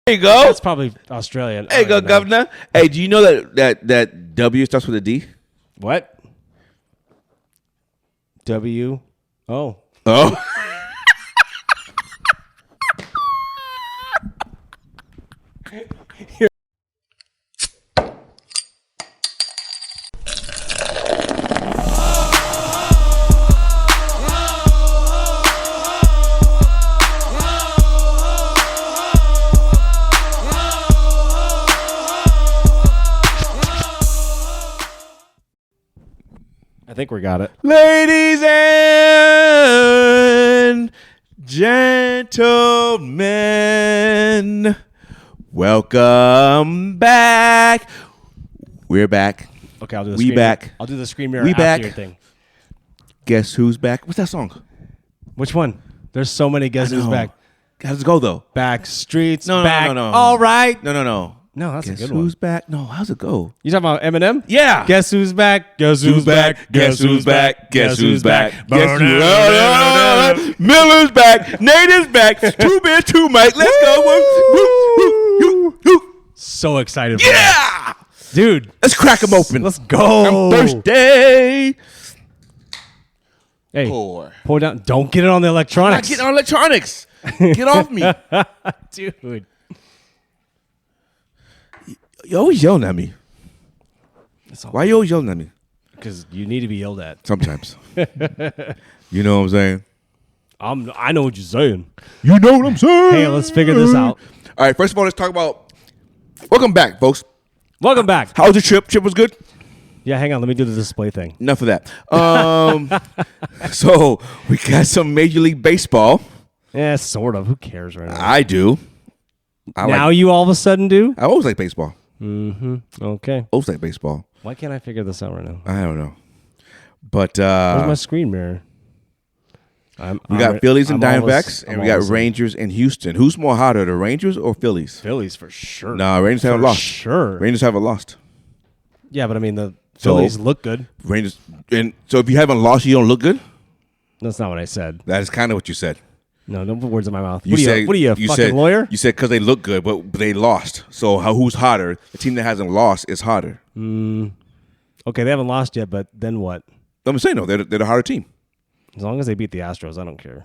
There you go. That's probably Australian. There you go, Governor. Hey, do you know that W starts with a D? What? W. Oh. Oh. I think we got it. Ladies and gentlemen, welcome back. We're back. Okay, I'll do the We back. I'll do the screen mirror We after back. your thing. Guess who's back? What's that song? Which one? There's so many Guess Who's Back. How's it go, though? Back streets, No, back. no. All right. No. No, that's Guess a good one. who's back? No, how's it go? You talking about Eminem? Yeah. Guess who's back? Guess who's back? Guess who's back? Guess who's back? Guess who's back? back? Miller's back. Nate is back. 2 Bears, 2 Mike. Let's go. So excited for Yeah. that. Dude. Let's crack them open. Let's go. I'm thirsty. Hey, Pour down. Don't get it on the I'm not electronics. getting on electronics. Get off me. Dude. You always yelling at me. Why you always yelling at me? Because you need to be yelled at. Sometimes. You know what I'm saying? I know what you're saying. You know what I'm saying? Hey, let's figure this out. All right, first of all, let's talk about... Welcome back, folks. Welcome back. How was your trip? Trip was good? Yeah, hang on. Let me do the display thing. Enough of that. So, we got some Major League Baseball. Yeah, sort of. Who cares right now? I do. Now you all of a sudden do? I always like baseball. Mm-hmm. Okay. Always like baseball. Why can't I figure this out right now? I don't know. But Where's my screen mirror? we got Phillies and Diamondbacks, and we got almost- Rangers and Houston. Who's more hotter, the Rangers or Phillies? Phillies for sure. No, Rangers haven't lost. Sure. Rangers haven't lost. Yeah, but I mean, the Phillies look good. Rangers, and so if you haven't lost, you don't look good. That's not what I said. That is kind of what you said. No, don't put words in my mouth. You What said, are you, a fucking lawyer? You said because they look good, but they lost. So who's hotter? The team that hasn't lost is hotter. Okay, they haven't lost yet, but then what? I'm saying no, they're the harder team. As long as they beat the Astros, I don't care.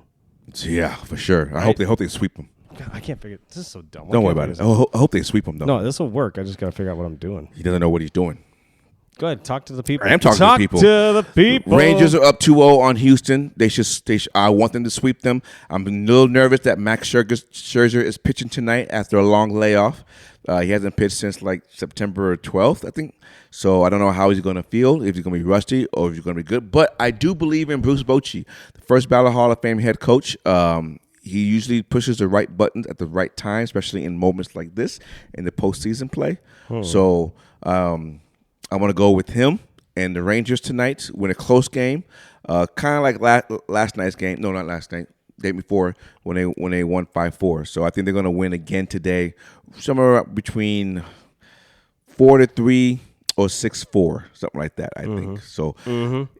Yeah, for sure. I hope they sweep them. God, I can't figure. This is so dumb. Don't worry about it. I hope they sweep them though. No, this will work. I just got to figure out what I'm doing. He doesn't know what he's doing. Go ahead, talk to the people. I am talking to the people. Talk to the people. Rangers are up 2-0 on Houston. I want them to sweep them. I'm a little nervous that Max Scherzer is pitching tonight after a long layoff. He hasn't pitched since like September 12th, I think. So I don't know how he's going to feel, if he's going to be rusty or if he's going to be good. But I do believe in Bruce Bochy, the first ballot Hall of Fame head coach. He usually pushes the right buttons at the right time, especially in moments like this in the postseason play. So I want to go with him and the Rangers tonight. Win a close game, kind of like last night's game. No, not last night. Day before when they won 5-4. So I think they're going to win again today, somewhere between 4-3 or 6-4, something like that. I think so.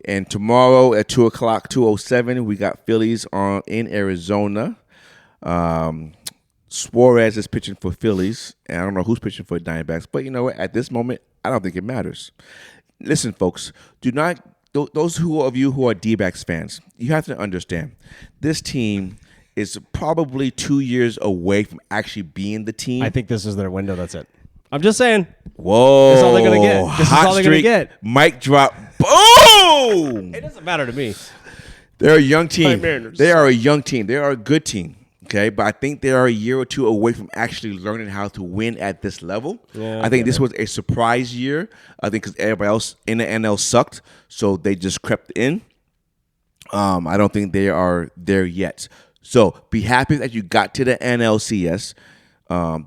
And tomorrow at 2:00, 2:07, we got Phillies in Arizona. Suarez is pitching for Phillies, and I don't know who's pitching for the Diamondbacks. But you know what? At this moment, I don't think it matters. Listen, folks, those of you who are D-backs fans, you have to understand, this team is probably 2 years away from actually being the team. I think this is their window. That's it. I'm just saying. Whoa. That's all they're going to get. This is all they're going to get. Mic drop. Boom! It doesn't matter to me. They're a young team. Mariners. They are a young team. They are a good team. Okay, but I think they are a year or two away from actually learning how to win at this level. Yeah, I think this was a surprise year. I think because everybody else in the NL sucked, so they just crept in. I don't think they are there yet. So be happy that you got to the NLCS.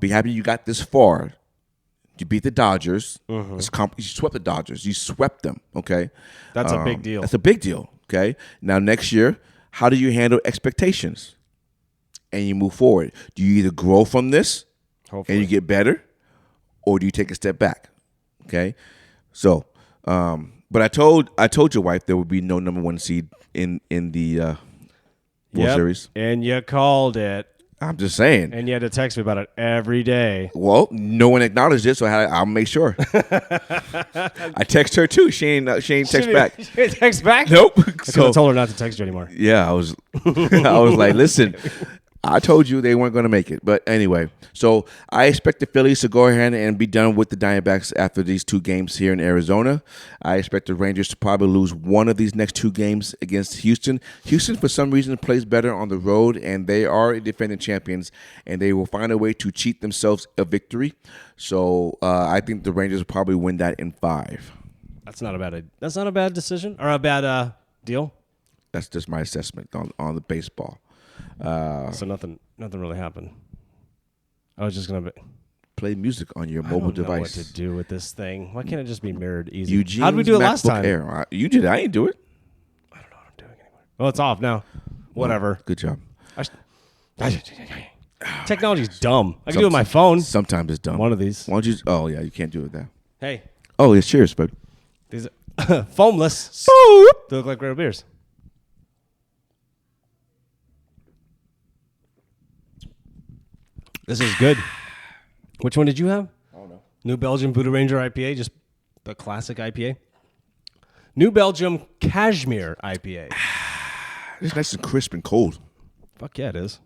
Be happy you got this far. You beat the Dodgers. You swept the Dodgers. You swept them. Okay, That's a big deal. That's a big deal. Okay, now next year, how do you handle expectations? And you move forward. Do you either grow from this Hopefully. and you get better, or do you take a step back? Okay, so, but I told your wife there would be no number one seed in the World Series. And you called it. I'm just saying. And you had to text me about it every day. Well, no one acknowledged it, so I'll make sure. I text her too. She ain't text back. She didn't text back? Nope. So I told her not to text you anymore. Yeah, I was like, listen, I told you they weren't going to make it. But anyway, so I expect the Phillies to go ahead and be done with the Diamondbacks after these 2 games here in Arizona. I expect the Rangers to probably lose one of these next 2 games against Houston. Houston, for some reason, plays better on the road, and they are defending champions, and they will find a way to cheat themselves a victory. So I think the Rangers will probably win that in 5. That's not a bad decision or a bad deal. That's just my assessment on the baseball. So nothing really happened. I was just gonna play music on your mobile device. I don't know what to do with this thing. Why can't it just be mirrored easy? Eugene's How did we do it last time? Air. You did it. I didn't do it. I don't know what I'm doing anymore. Well, it's off now. Whatever. Good job. Technology's dumb. I can do it with my phone. Sometimes it's dumb. One of these. Why don't you? Oh yeah, you can't do it now. Hey. Oh, it's cheers, bud. These are foamless. They look like real beers. This is good. Which one did you have? I don't know. New Belgium Buddha Ranger IPA, just the classic IPA. New Belgium Cashmere IPA. It's nice and crisp and cold. Fuck yeah, it is.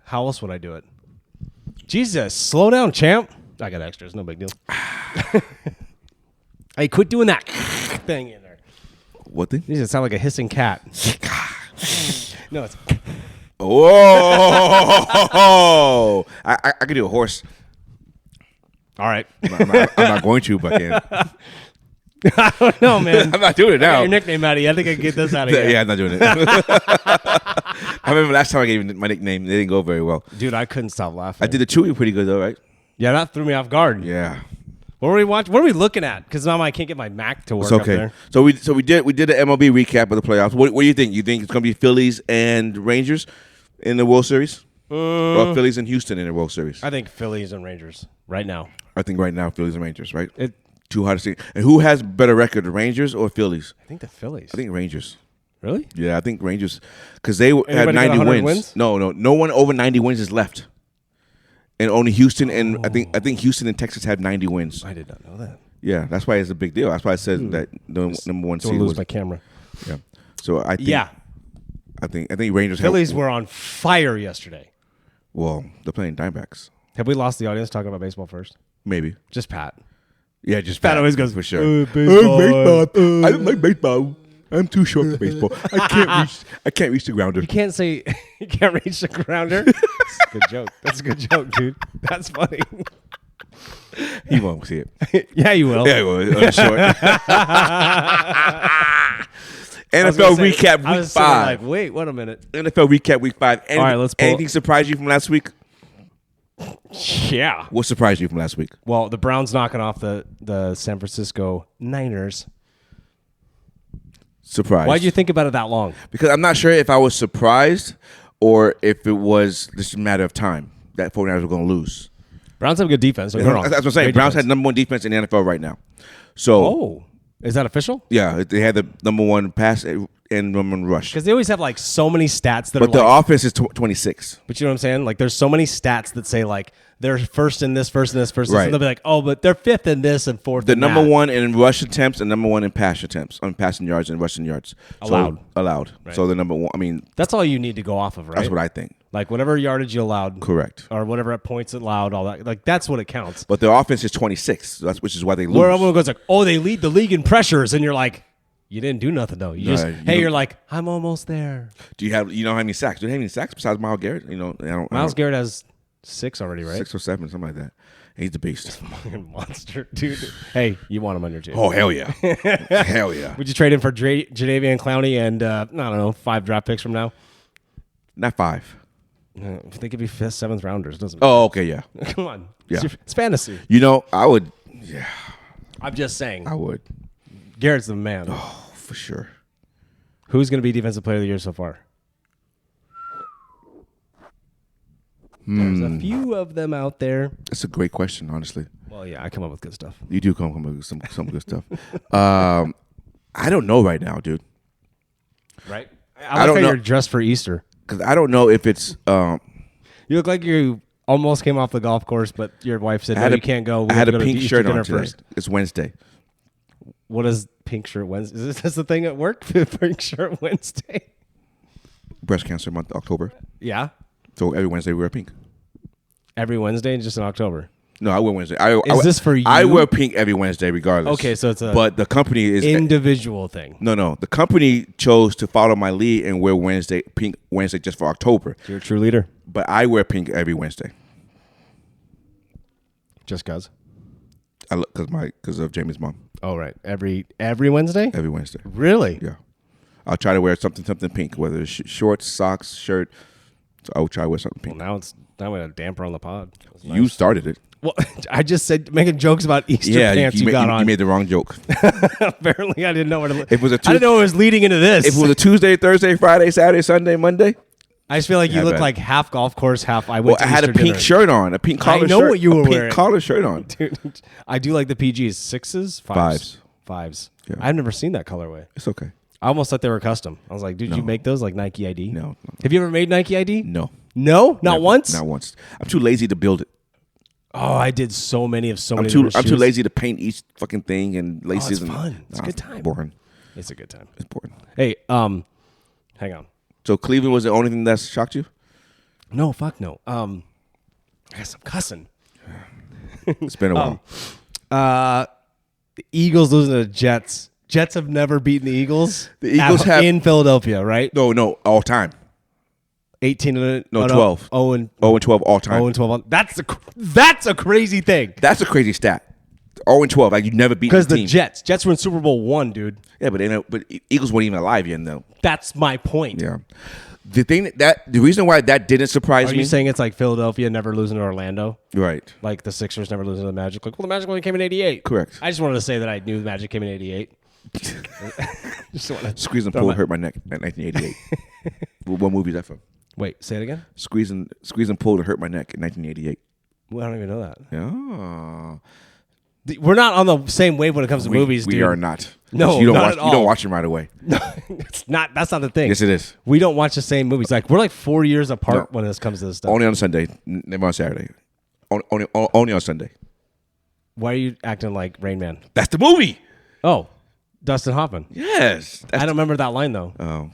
How else would I do it? Jesus, slow down, champ. I got extras, no big deal. Hey, quit doing that thing in there. What thing? You sound like a hissing cat. No, it's... Oh, I could do a horse. All right. I'm not going to, but I can. I don't know, man. I'm not doing it now. Your nickname out of you. I think I can get this out of here. Yeah, I'm not doing it. I remember last time I gave my nickname, it didn't go very well. Dude, I couldn't stop laughing. I did the Chewy pretty good though, right? Yeah, that threw me off guard. Yeah. What were we watching? What are we looking at? Because now I can't get my Mac to work. It's okay. Up there. So we did an MLB recap of the playoffs. What do you think? You think it's going to be Phillies and Rangers in the World Series, or Phillies and Houston in the World Series? I think Phillies and Rangers right now. I think right now Phillies and Rangers, right? Too hard to see. And who has better record, the Rangers or Phillies? I think the Phillies. I think Rangers. Really? Yeah, I think Rangers because they Anybody had 90 got 100 wins. wins. No one over 90 wins is left. And only Houston and I think Houston and Texas had 90 wins. I did not know that. Yeah, that's why it's a big deal. That's why I said that the number one seed Don't lose was my camera. Yeah. So I think I think Rangers Phillies were on fire yesterday. Well, they're playing Diamondbacks. Have we lost the audience talking about baseball first? Maybe. Just Pat. Yeah, just Pat always goes for sure. baseball. I don't like baseball. I'm too short for baseball. I can't reach the grounder. You can't say you can't reach the grounder. That's a good joke. That's a good joke, dude. That's funny. He won't see it. Yeah, you will. Yeah, he will. Short. NFL recap I week was 5. like, wait, wait a minute. NFL recap week 5. All right, let's pull. Anything surprised you from last week? Yeah. What surprised you from last week? Well, the Browns knocking off the San Francisco Niners. Surprised. Why'd you think about it that long? Because I'm not sure if I was surprised or if it was just a matter of time that 49ers were going to lose. Browns have a good defense. That's what I'm saying. Browns had number 1 defense in the NFL right now. So, is that official? Yeah, they had the number 1 pass and number 1 rush. Because they always have like so many stats that but the offense is 26. But you know what I'm saying? Like there's so many stats that say like they're first in this, first in this, first in this. Right. And they'll be like, oh, but they're 5th in this and 4th The in number that. 1 in rush attempts and number 1 in pass attempts, on passing yards and rushing yards. Allowed. Right. So the number 1, I mean. That's all you need to go off of, right? That's what I think. Like whatever yardage you allowed. Correct. Or whatever points allowed, all that. Like that's what it counts. But their offense is 26, which is why they lose. Where everyone goes like, oh, they lead the league in pressures. And you're like, you didn't do nothing though. You're like, I'm almost there. Do you know how many sacks? Do you have any sacks besides Myles Garrett? Myles Garrett has 6 already, right? 6 or 7, something like that. He's the beast. Monster, dude. Hey, you want him on your team. Oh, hell yeah. Hell yeah. Would you trade him for Jadeveon Clowney and, I don't know, 5 draft picks from now? Not 5. They could be 5th, 7th rounders. Doesn't matter. Oh, okay, yeah. Come on. Yeah. It's fantasy. I would. Yeah. I'm just saying. I would. Garrett's the man. Oh, for sure. Who's going to be Defensive Player of the Year so far? There's a few of them out there. That's a great question, honestly. Well, yeah, I come up with good stuff. You do come up with some good stuff. I don't know right now, dude. Right? I like how you're dressed for Easter. Because I don't know if it's You look like you almost came off the golf course, but your wife said, no, you can't go. We I had have to a go to pink Easter shirt dinner on today. first. It's Wednesday. What is pink shirt Wednesday? Is this the thing at work? Pink shirt Wednesday? Breast Cancer Month, October. Yeah. So every Wednesday we wear pink. Every Wednesday, just in October. No, I wear Wednesday. Is this for you? I wear pink every Wednesday regardless. Okay, so it's a but the company is individual thing. No. The company chose to follow my lead and wear pink Wednesday just for October. You're a true leader. But I wear pink every Wednesday. Just cause? I look because of Jamie's mom. Oh, right. Every Wednesday? Every Wednesday. Really? Yeah. I'll try to wear something pink, whether it's shorts, socks, shirt. So I will try to wear something pink. Well, now we got a damper on the pod. Nice. You started it. Well, I just said making jokes about Easter pants you got on. You made the wrong joke. Apparently, I didn't know where to look. I didn't know it was leading into this. If it was a Tuesday, Thursday, Friday, Saturday, Sunday, Monday. I just feel like you look like half golf course, half I went to I had Easter a pink dinner. shirt on, a pink collar shirt. I know what you were wearing. Pink collar shirt on. Dude, I do like the PGs. 6s? 5s? 5s. Yeah. I've never seen that colorway. It's okay. I almost thought they were custom. I was like, dude, you make those like Nike ID? No. Have you ever made Nike ID? No. No? Not Never. once? Not once. I'm too lazy to build it. Oh, I did so many I'm different too shoes. lazy to paint each fucking thing and laces. it's and fun. It's a good time. Boring. It's a good time. It's boring. Hey, hang on. So Cleveland was the only thing that shocked you? No, fuck no. I guess I'm cussing. It's been a while. The Eagles losing to the Jets. Jets have never beaten the Eagles. The Eagles have in Philadelphia, right? No, all time. 18 and 12. 0 and 0-12 all time. 0 and 12. That's a crazy thing. That's a crazy stat. 0-12, like you never beat Because the the team. Jets were in Super Bowl 1, dude. Yeah, but Eagles weren't even alive yet, though. That's my point. Yeah. The reason why that didn't surprise Are me. you saying it's like Philadelphia never losing to Orlando? Right. Like the Sixers never losing to the Magic? Like, well, the Magic only came in 88. Correct. I just wanted to say that I knew the Magic came in 88. Squeeze and pull hurt my neck in 1988. What movie is that from? Wait, say it again? Squeeze and pull to hurt my neck in 1988. Well, I don't even know that. Oh. We're not on the same wave when it comes to movies, dude. We are not. No, you don't not watch. at all. You don't watch them right away. No, it's not. That's not the thing. Yes, it is. We don't watch the same movies. Like we're like 4 years apart when this comes to this stuff. Only on Sunday, never on Saturday. Only on Sunday. Why are you acting like Rain Man? That's the movie. Oh, Dustin Hoffman. Yes. I don't remember that line though. Oh.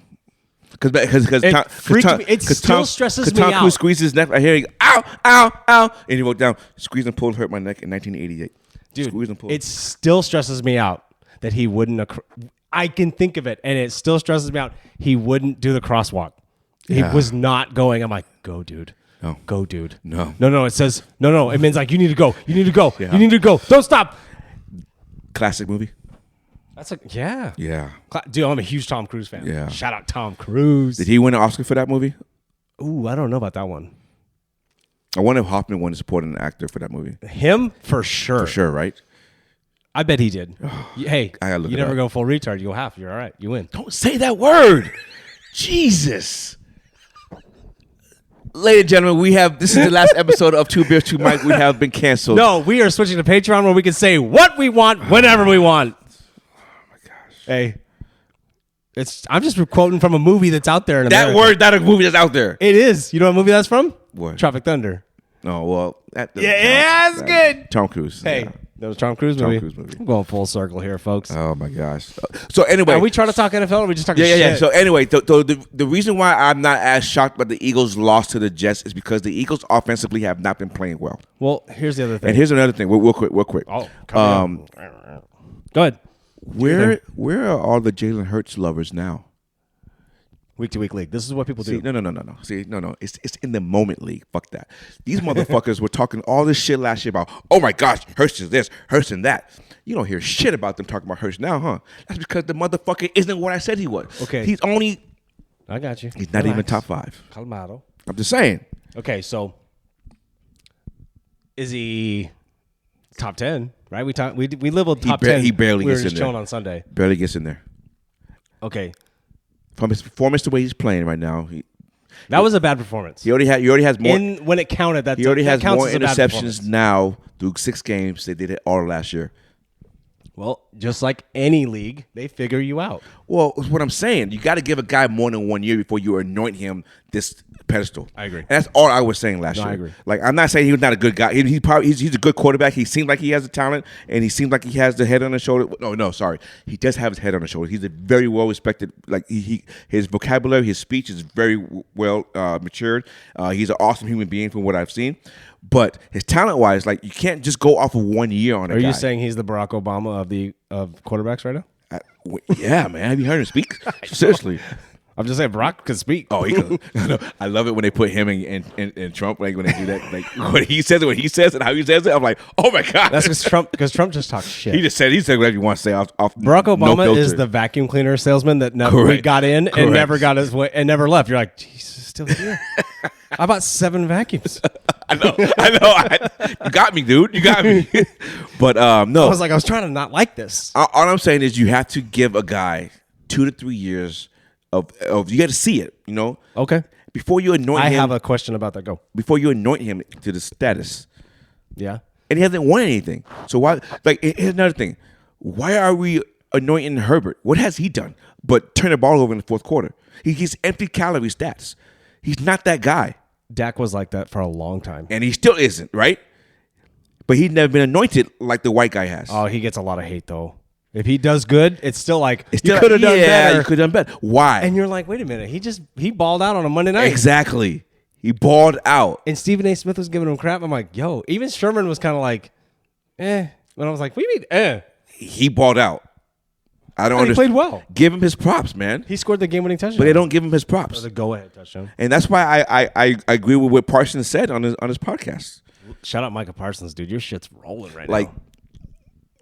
Because It still stresses me Tom out. Cruise squeezed his neck. I hear, ow, ow, ow, and he wrote down, squeeze and pull hurt my neck in 1988. Dude, squeeze and pull. it still stresses me out that he wouldn't. I can think of it, and it still stresses me out. He wouldn't do the crosswalk. Yeah. He was not going. I'm like, go, dude. No. Go, dude. No. No. It says no. It means like you need to go. You need to go. Yeah. You need to go. Don't stop. Classic movie. That's like yeah. Yeah. Dude, I'm a huge Tom Cruise fan. Yeah. Shout out Tom Cruise. Did he win an Oscar for that movie? Ooh, I don't know about that one. I wonder if Hoffman won a supporting actor for that movie. Him for sure. For sure, right? I bet he did. Hey, I gotta look you it never up. go full retard. You go half. You're all right. You win. Don't say that word. Jesus. Ladies and gentlemen, this is the last episode of Two Beers, Two Mike. We have been canceled. No, we are switching to Patreon where we can say what we want whenever we want. Oh my gosh. Hey, I'm just quoting from a movie that's out there in America. That word, that a movie that's out there. It is. You know what movie that's from? What? Tropic Thunder. Oh, well. That doesn't Yeah, count. that's good. Tom Cruise. Hey, yeah. that was Tom Cruise movie. Cruise movie. I'm going full circle here, folks. Oh my gosh. So anyway, Are we trying to talk NFL or are we just talking shit? Yeah. So anyway, the reason why I'm not as shocked by the Eagles' loss to the Jets is because the Eagles offensively have not been playing well. Well, here's the other thing. And here's another thing, real quick. Oh, go ahead. Where are all the Jalen Hurts lovers now? Week to week league. This is what people See, do. no. See, no. It's in the moment league. Fuck that. These motherfuckers were talking all this shit last year about, oh my gosh, Hurts is this, Hurts and that. You don't hear shit about them talking about Hurts now, huh? That's because the motherfucker isn't what I said he was. Okay. I got you. He's not even top 5. Calmado. I'm just saying. Okay, so is he top 10? Right? We labeled top 10. He barely we were gets just in there. chilling on Sunday. Barely gets in there. Okay, From his performance, the way he's playing right now, that was a bad performance. he already has more. When it counted, He already has counts more as a bad performance. interceptions now through 6 games. They did it all last year. Well, just like any league, they figure you out. Well, that's what I'm saying. You got to give a guy more than 1 year before you anoint him this pedestal. I agree. And that's all I was saying last year. I agree. Like, I'm not saying he was not a good guy. He's a good quarterback. He seems like he has the talent, and he seems like he has the head on his shoulder. No, sorry. He does have his head on his shoulder. He's a very well respected. Like his vocabulary, his speech is very well matured. He's an awesome human being from what I've seen. But his talent wise, like, you can't just go off of 1 year on a guy. Are you saying he's the Barack Obama of quarterbacks right now? Yeah, man. Have you heard him speak? Seriously. I'm just saying Barack could speak. Oh, he could. I love it when they put him and Trump, like when they do that, like when he says it, and how he says it. I'm like, oh my god, that's because Trump just talks shit. He said whatever you want to say off. Barack Obama is the vacuum cleaner salesman that never got in and never got his way and never left. You're like, Jesus, still here. I bought 7 vacuums. I know. You got me, dude. You got me. But no, I was trying to not like this. All I'm saying is you have to give a guy 2 to 3 years of you got to see it, you know. Okay. Before you anoint him. I have a question about that. Go. Before you anoint him to the status. Yeah. And he hasn't won anything. So why? Like, here's another thing. Why are we anointing Herbert? What has he done but turn the ball over in the fourth quarter? He's empty calorie stats. He's not that guy. Dak was like that for a long time. And he still isn't, right? But he's never been anointed like the white guy has. Oh, he gets a lot of hate, though. If he does good, it's still like, you could have done better. Yeah, you could have done better. Why? And you're like, wait a minute. He balled out on a Monday night. Exactly. He balled out. And Stephen A. Smith was giving him crap. I'm like, yo. Even Sherman was kind of like, eh. And I was like, what do you mean, eh? He balled out. I don't understand. He played well. Give him his props, man. He scored the game-winning touchdown. But they don't give him his props. Or the go-ahead touchdown. And that's why I agree with what Parsons said on his podcast. Shout out Micah Parsons, dude. Your shit's rolling right now. Like,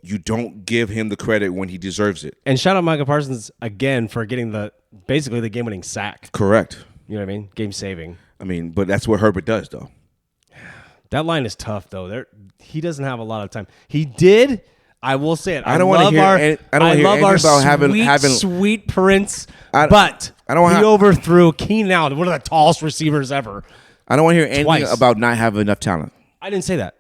you don't give him the credit when he deserves it. And shout out Micah Parsons again for getting basically the game-winning sack. Correct. You know what I mean? Game-saving. I mean, but that's what Herbert does, though. That line is tough, though. He doesn't have a lot of time. He did. I will say it. I don't want to hear. I don't love our about having sweet Prince. But he overthrew Keenan Allen, one of the tallest receivers ever. I don't want to hear anything about not having enough talent. I didn't say that.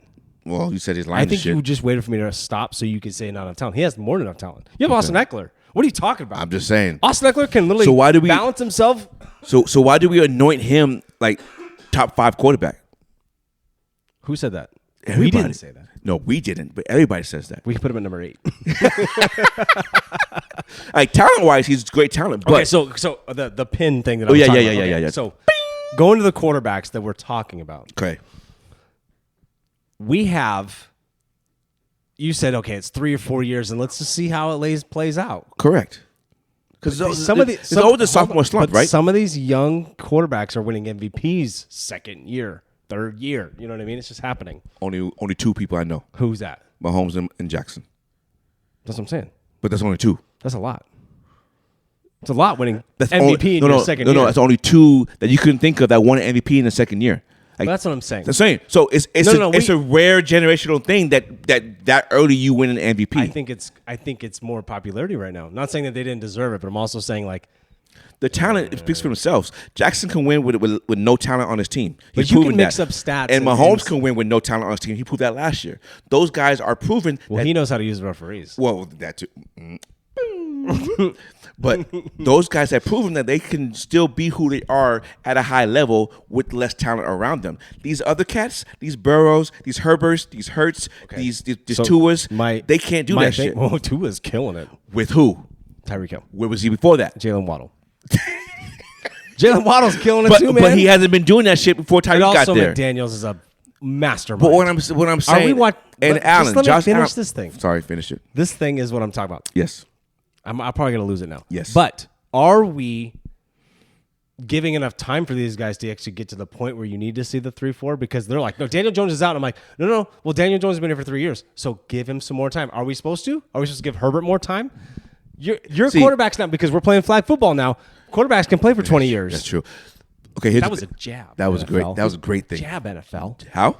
Well, you said his line. I think you just waited for me to stop so you could say not enough talent. He has more than enough talent. You have Austin Eckler. What are you talking about? I'm just saying. Austin Eckler can literally balance himself. So why do we anoint him like top 5 quarterback? Who said that? Everybody. We didn't say that. No, we didn't. But everybody says that. We can put him at number 8. Like, talent-wise, he's great talent. But okay, so the pin thing that I'm talking about. Yeah. So going to the quarterbacks that we're talking about. Okay. We have. You said, okay, it's 3 or 4 years, and let's just see how it plays out. Correct. Because Some of the sophomore slump, right? Some of these young quarterbacks are winning MVPs second year, third year. You know what I mean? It's just happening. Only 2 people I know. Who's that? Mahomes and Jackson. That's what I'm saying. But that's only 2. That's a lot. It's a lot winning MVP in your second year. No, it's only 2 that you couldn't think of that won an MVP in the second year. Like, that's what I'm saying. That's saying. So it's a rare generational thing that early you win an MVP. I think it's more popularity right now. I'm not saying that they didn't deserve it, but I'm also saying like the talent speaks for themselves. Jackson can win with no talent on his team. But you can mix up stats. And Mahomes can win with no talent on his team. He proved that last year. Those guys are proven. Well, he knows how to use referees. Well, that too. But those guys have proven that they can still be who they are at a high level with less talent around them. These other cats, these Burrows, these Herberts, these Hurts, these Tuas, they can't do that shit. Well, Tua's killing it. With who? Tyreek Hill. Where was he before that? Jalen Waddle. Jalen Waddle's killing it too, man. But he hasn't been doing that shit before Tyreek got there. Also, McDaniels is a mastermind. But what I'm saying, Allen, Josh Allen. Finish this thing. Sorry, finish it. This thing is what I'm talking about. Yes. I'm probably going to lose it now. Yes. But are we giving enough time for these guys to actually get to the point where you need to see the 3-4? Because they're like, no, Daniel Jones is out. I'm like, no. Well, Daniel Jones has been here for 3 years. So give him some more time. Are we supposed to? Are we supposed to give Herbert more time? Your quarterbacks now, because we're playing flag football now, quarterbacks can play for 20 years. That's true. Okay, that was a jab. That was NFL. great. That was a great thing. Jab NFL. How?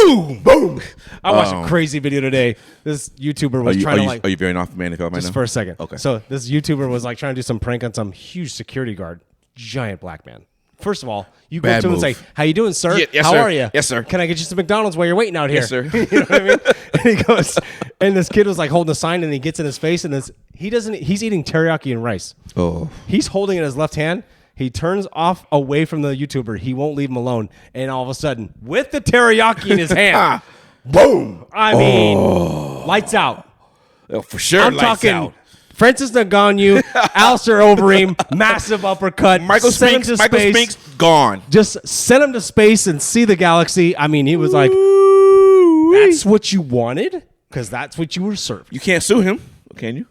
Boom! I watched a crazy video today. This YouTuber was trying to like. Are you veering off from NFL right now? Just for a second. Okay. So this YouTuber was like trying to do some prank on some huge security guard, giant black man. First of all, you go up to him and say, "How you doing, sir? Yes, How sir. are you? Yes, sir. Can I get you some McDonald's while you're waiting out here?" Yes, sir. You know what I mean? And he goes, and this kid was like holding a sign, and he gets in his face, and he's eating teriyaki and rice. Oh. He's holding it in his left hand, He turns off away from the YouTuber. He won't leave him alone. And all of a sudden, with the teriyaki in his hand, boom! I mean, lights out. For sure, I'm lights talking out. Francis Ngannou, Alistair Overeem, massive uppercut. Michael Spinks gone. Just send him to space and see the galaxy. I mean, he was like, that's what you wanted? Because that's what you were served. You can't sue him, can you?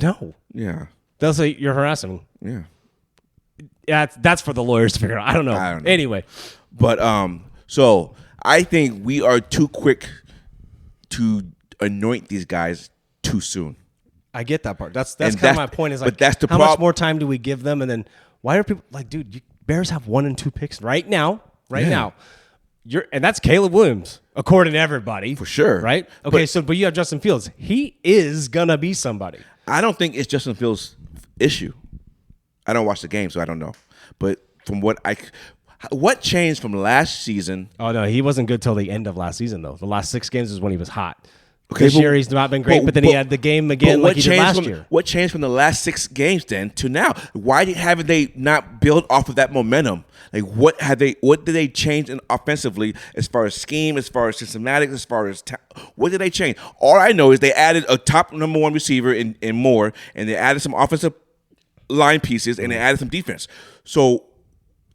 No. Yeah. They'll say you're harassing him. Yeah. Yeah, that's for the lawyers to figure out. I don't know. Anyway. But so I think we are too quick to anoint these guys too soon. I get that part. That's kind of my point. Is like, but that's the how problem. much more time do we give them? And then why are people like, dude? Bears have 1 and 2 picks right now. Now, and that's Caleb Williams, according to everybody, for sure. Right? Okay, but you have Justin Fields. He is gonna be somebody. I don't think it's Justin Fields' issue. I don't watch the game, so I don't know. But from what changed from last season? Oh no, he wasn't good till the end of last season though. The last 6 games is when he was hot. Okay, this year he's not been great, but then he had the game again like he did last year. What changed from the last 6 games then to now? Why haven't they not built off of that momentum? Like what did they change offensively as far as scheme, as far as systematic, as far as what did they change? All I know is they added a top number 1 receiver in Moore, and they added some offensive line pieces, and they added some defense. So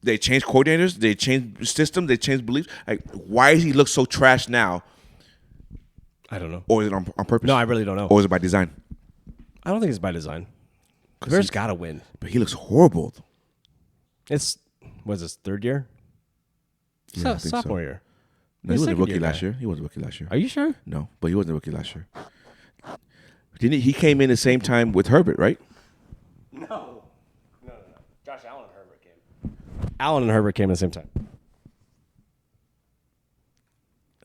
they changed coordinators, they changed system, they changed beliefs. Like why does he look so trash now? I don't know. Or is it on purpose? No, I really don't know. Or is it by design? I don't think it's by design. The Bears got to win. But he looks horrible. Was this 3rd year? Yeah, sophomore year. No, he wasn't a rookie last year. He wasn't a rookie last year. Are you sure? No, but he wasn't a rookie last year. Didn't he came in the same time with Herbert, right? No. Josh Allen and Herbert came. Allen and Herbert came at the same time.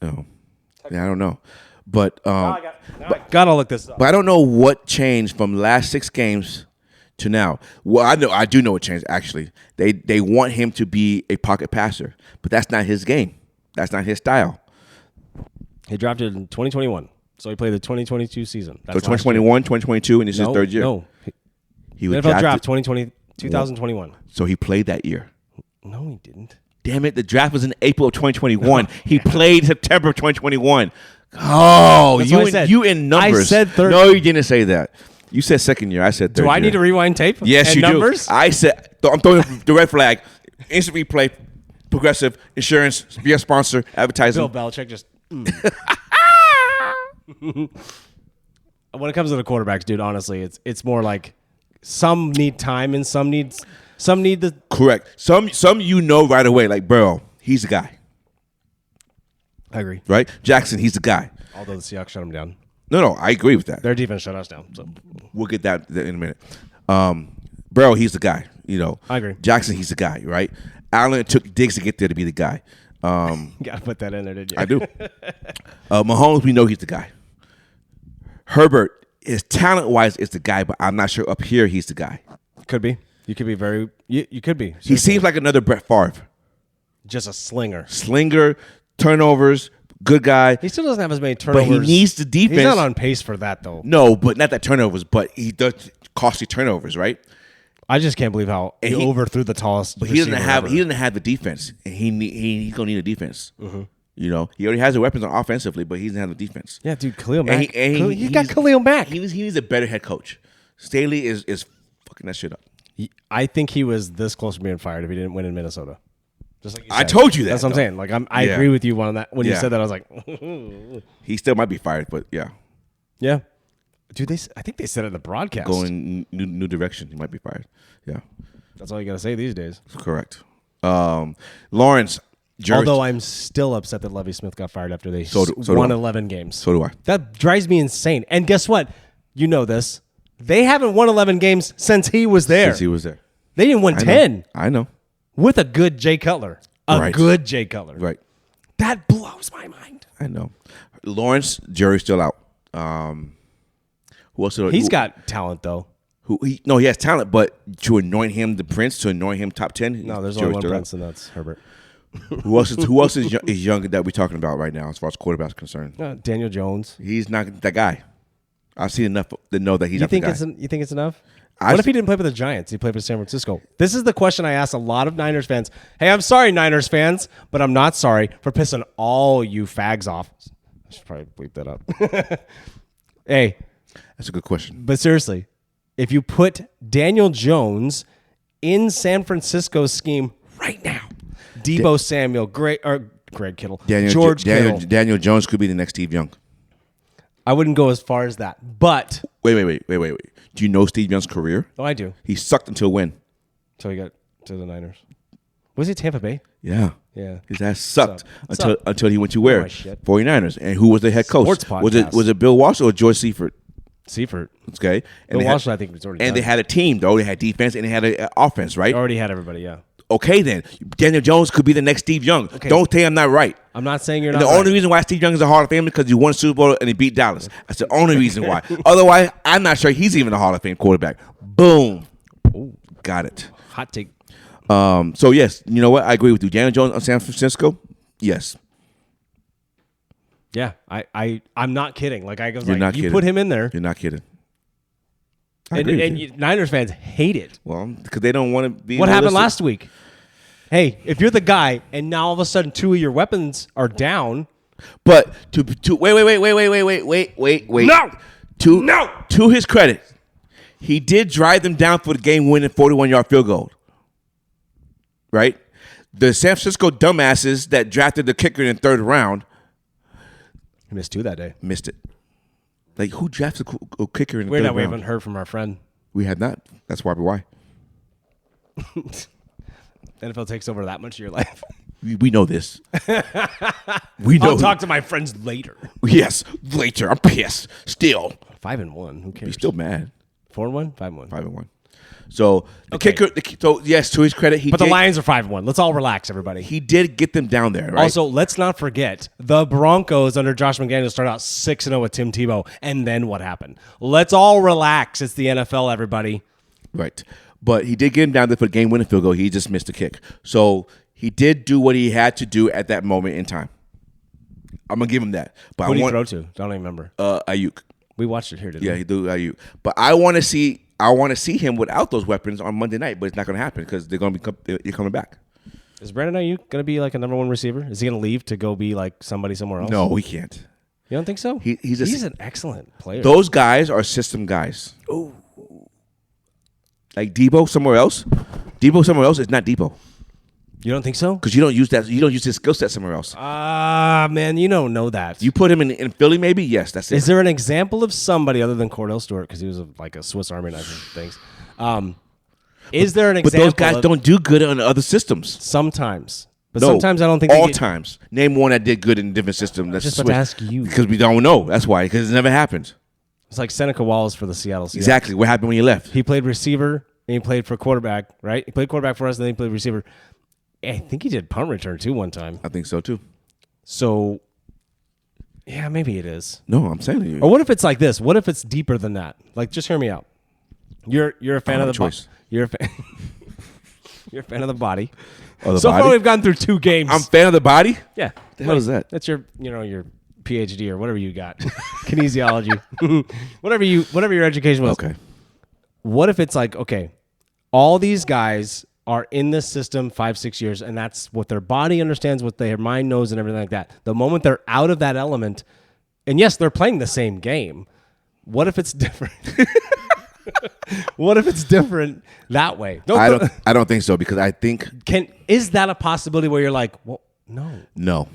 Oh. Yeah, I don't know. But I gotta look this up. But I don't know what changed from last 6 games to now. Well, I do know what changed actually. They want him to be a pocket passer, but that's not his game. That's not his style. He drafted in 2021, so he played the 2022 season. That's so 2021, 2022, and this is his 3rd year. No, he was NFL draft 2021. So he played that year. No, he didn't. Damn it! The draft was in April of 2021. He played September of 2021. Oh, you in numbers? I said 3rd. No, you didn't say that. You said 2nd year. I said 3rd year. Do I need to rewind tape? Yes, and you numbers? do. I said I'm throwing the red flag. Instant replay. Progressive insurance. Be a sponsor. Advertising. Bill Belichick just. When it comes to the quarterbacks, dude, honestly, it's more like some need time and some need the correct. Some right away. Like, bro, he's the guy. I agree. Right, Jackson, he's the guy. Although the Seahawks shut him down. No, I agree with that. Their defense shut us down. So we'll get that in a minute. Bro, he's the guy. You know, I agree. Jackson, he's the guy. Right. Allen took Diggs to get there to be the guy. Gotta put that in there, did you? I do. Mahomes, we know he's the guy. Herbert, his talent-wise, is the guy, but I'm not sure up here he's the guy. Could be. You could be very. You could be. He seems like another Brett Favre. Just a slinger. Turnovers, good guy. He still doesn't have as many turnovers. But he needs the defense. He's not on pace for that, though. No, but not that turnovers, but he does costly turnovers, right? I just can't believe how he overthrew the tallest. But he doesn't have the defense, and he's gonna need a defense. Mm-hmm. You know, he already has the weapons on offensively, but he doesn't have the defense. Yeah, dude, Khalil Mack. He's got Khalil Mack. He needs a better head coach. Staley is fucking that shit up. I think he was this close to being fired if he didn't win in Minnesota. Just like you said. I told you that. That's what I'm saying. Like I agree with you on that. When you said that, I was like, he still might be fired, but yeah. Yeah. Dude, I think they said it in the broadcast. Going new direction, he might be fired. Yeah. That's all you got to say these days. Correct. Lawrence. Although I'm still upset that Lovie Smith got fired after they won 11 games. So do I. That drives me insane. And guess what? You know this. They haven't won 11 games since he was there. They didn't win 10. I know. With a good Jay Cutler. Good Jay Cutler. Right. That blows my mind. I know. Lawrence, jury's still out. Who else? He's got talent, though. He has talent, but to anoint him the prince, to anoint him top 10. No, there's only one prince, and that's Herbert. Who else is young that we're talking about right now as far as quarterback's concerned? Daniel Jones. He's not that guy. I've seen enough to know that he's not the guy. You think it's enough? What if he didn't play for the Giants? He played for San Francisco. This is the question I ask a lot of Niners fans. Hey, I'm sorry, Niners fans, but I'm not sorry for pissing all you fags off. I should probably bleep that up. Hey. That's a good question. But seriously, if you put Daniel Jones in San Francisco's scheme right now, Deebo Samuel, Greg Kittle, George Kittle. Daniel Jones could be the next Steve Young. I wouldn't go as far as that, but... Wait. Do you know Steve Young's career? Oh, I do. He sucked until when? Until he got to the Niners. Was he Tampa Bay? Yeah. Yeah. His ass sucked until he went to where? 49ers. And who was the head coach? Sports podcast. Was it Bill Walsh or George Seifert? Seifert. Okay. And Bill Walsh, I think, was already done. And they had a team, though. They had defense and they had an offense, right? They already had everybody, yeah. Okay, then. Daniel Jones could be the next Steve Young. Okay. Don't say I'm not right. I'm not saying you're not right. The only reason why Steve Young is a Hall of Famer is because he won a Super Bowl and he beat Dallas. That's the only reason why. Otherwise, I'm not sure he's even a Hall of Fame quarterback. Boom. Ooh. Got it. Hot take. So, yes, you know what? I agree with you. Daniel Jones on San Francisco? Yes. Yeah. I'm not kidding. Like, I was You're like, not you kidding. put him in there. You're not kidding. And Niners fans hate it. Well, because they don't want to be. What happened last week? Hey, if you're the guy and now all of a sudden two of your weapons are down. But wait. No. To his credit, he did drive them down for the game-winning 41-yard field goal. Right? The San Francisco dumbasses that drafted the kicker in the third round. He missed two that day. Missed it. Like, who drafted a kicker in the third round? We haven't heard from our friend. We have not. That's probably why. NFL takes over that much of your life. We know this. We know. I'll talk to my friends later. Yes, later. I'm pissed. Still. 5-1. Who cares? He's still mad. 4-1? 5-1. 5-1. So the kicker. So yes, to his credit, But the Lions are 5-1. Let's all relax, everybody. He did get them down there. Right? Also, let's not forget the Broncos under Josh McDaniels started out 6-0 with Tim Tebow, and then what happened? Let's all relax. It's the NFL, everybody. Right. But he did get him down there for the game-winning field goal. He just missed the kick. So he did do what he had to do at that moment in time. I'm gonna give him that. But Who did he throw to? Don't even remember. Ayuk. We watched it here, didn't we? Yeah, he threw Ayuk. But I want to see him without those weapons on Monday night. But it's not gonna happen because they're coming back. Is Brandon Ayuk gonna be like a number one receiver? Is he gonna leave to go be like somebody somewhere else? No, he can't. You don't think so? He's an excellent player. Those guys are system guys. Oh. Like Debo somewhere else. Debo somewhere else is not Debo. You don't think so? Because you don't use that. You don't use his skill set somewhere else. Man, you don't know that. You put him in Philly, maybe. Yes, that's it. Is there an example of somebody other than Cordell Stewart because he was like a Swiss Army knife and things? Is there an example? But those guys don't do good on other systems. Sometimes, but no, sometimes I don't think all times. Name one that did good in a different system. That's just about to ask you because we don't know. That's why because it never happened. It's like Seneca Wallace for the Seattle Seahawks. Exactly. What happened when you left? He played receiver and he played for quarterback. Right? He played quarterback for us, and then he played receiver. I think he did punt return too one time. I think so too. So, yeah, maybe it is. No, I'm saying to you. Or what if it's like this? What if it's deeper than that? Like, just hear me out. You're a fan of the choice. You're a fan. You're a fan of the body. Oh, the so body? far, we've gone through 2 games. I'm a fan of the body. Yeah. The hell is that? That's your PhD or whatever you got, kinesiology, whatever your education was. Okay. What if it's like, okay, all these guys are in this system 5-6 years, and that's what their body understands, what their mind knows, and everything like that. The moment they're out of that element, and yes, they're playing the same game. What if it's different? What if it's different that way? I don't think so because I think is that a possibility where you're like, well, no.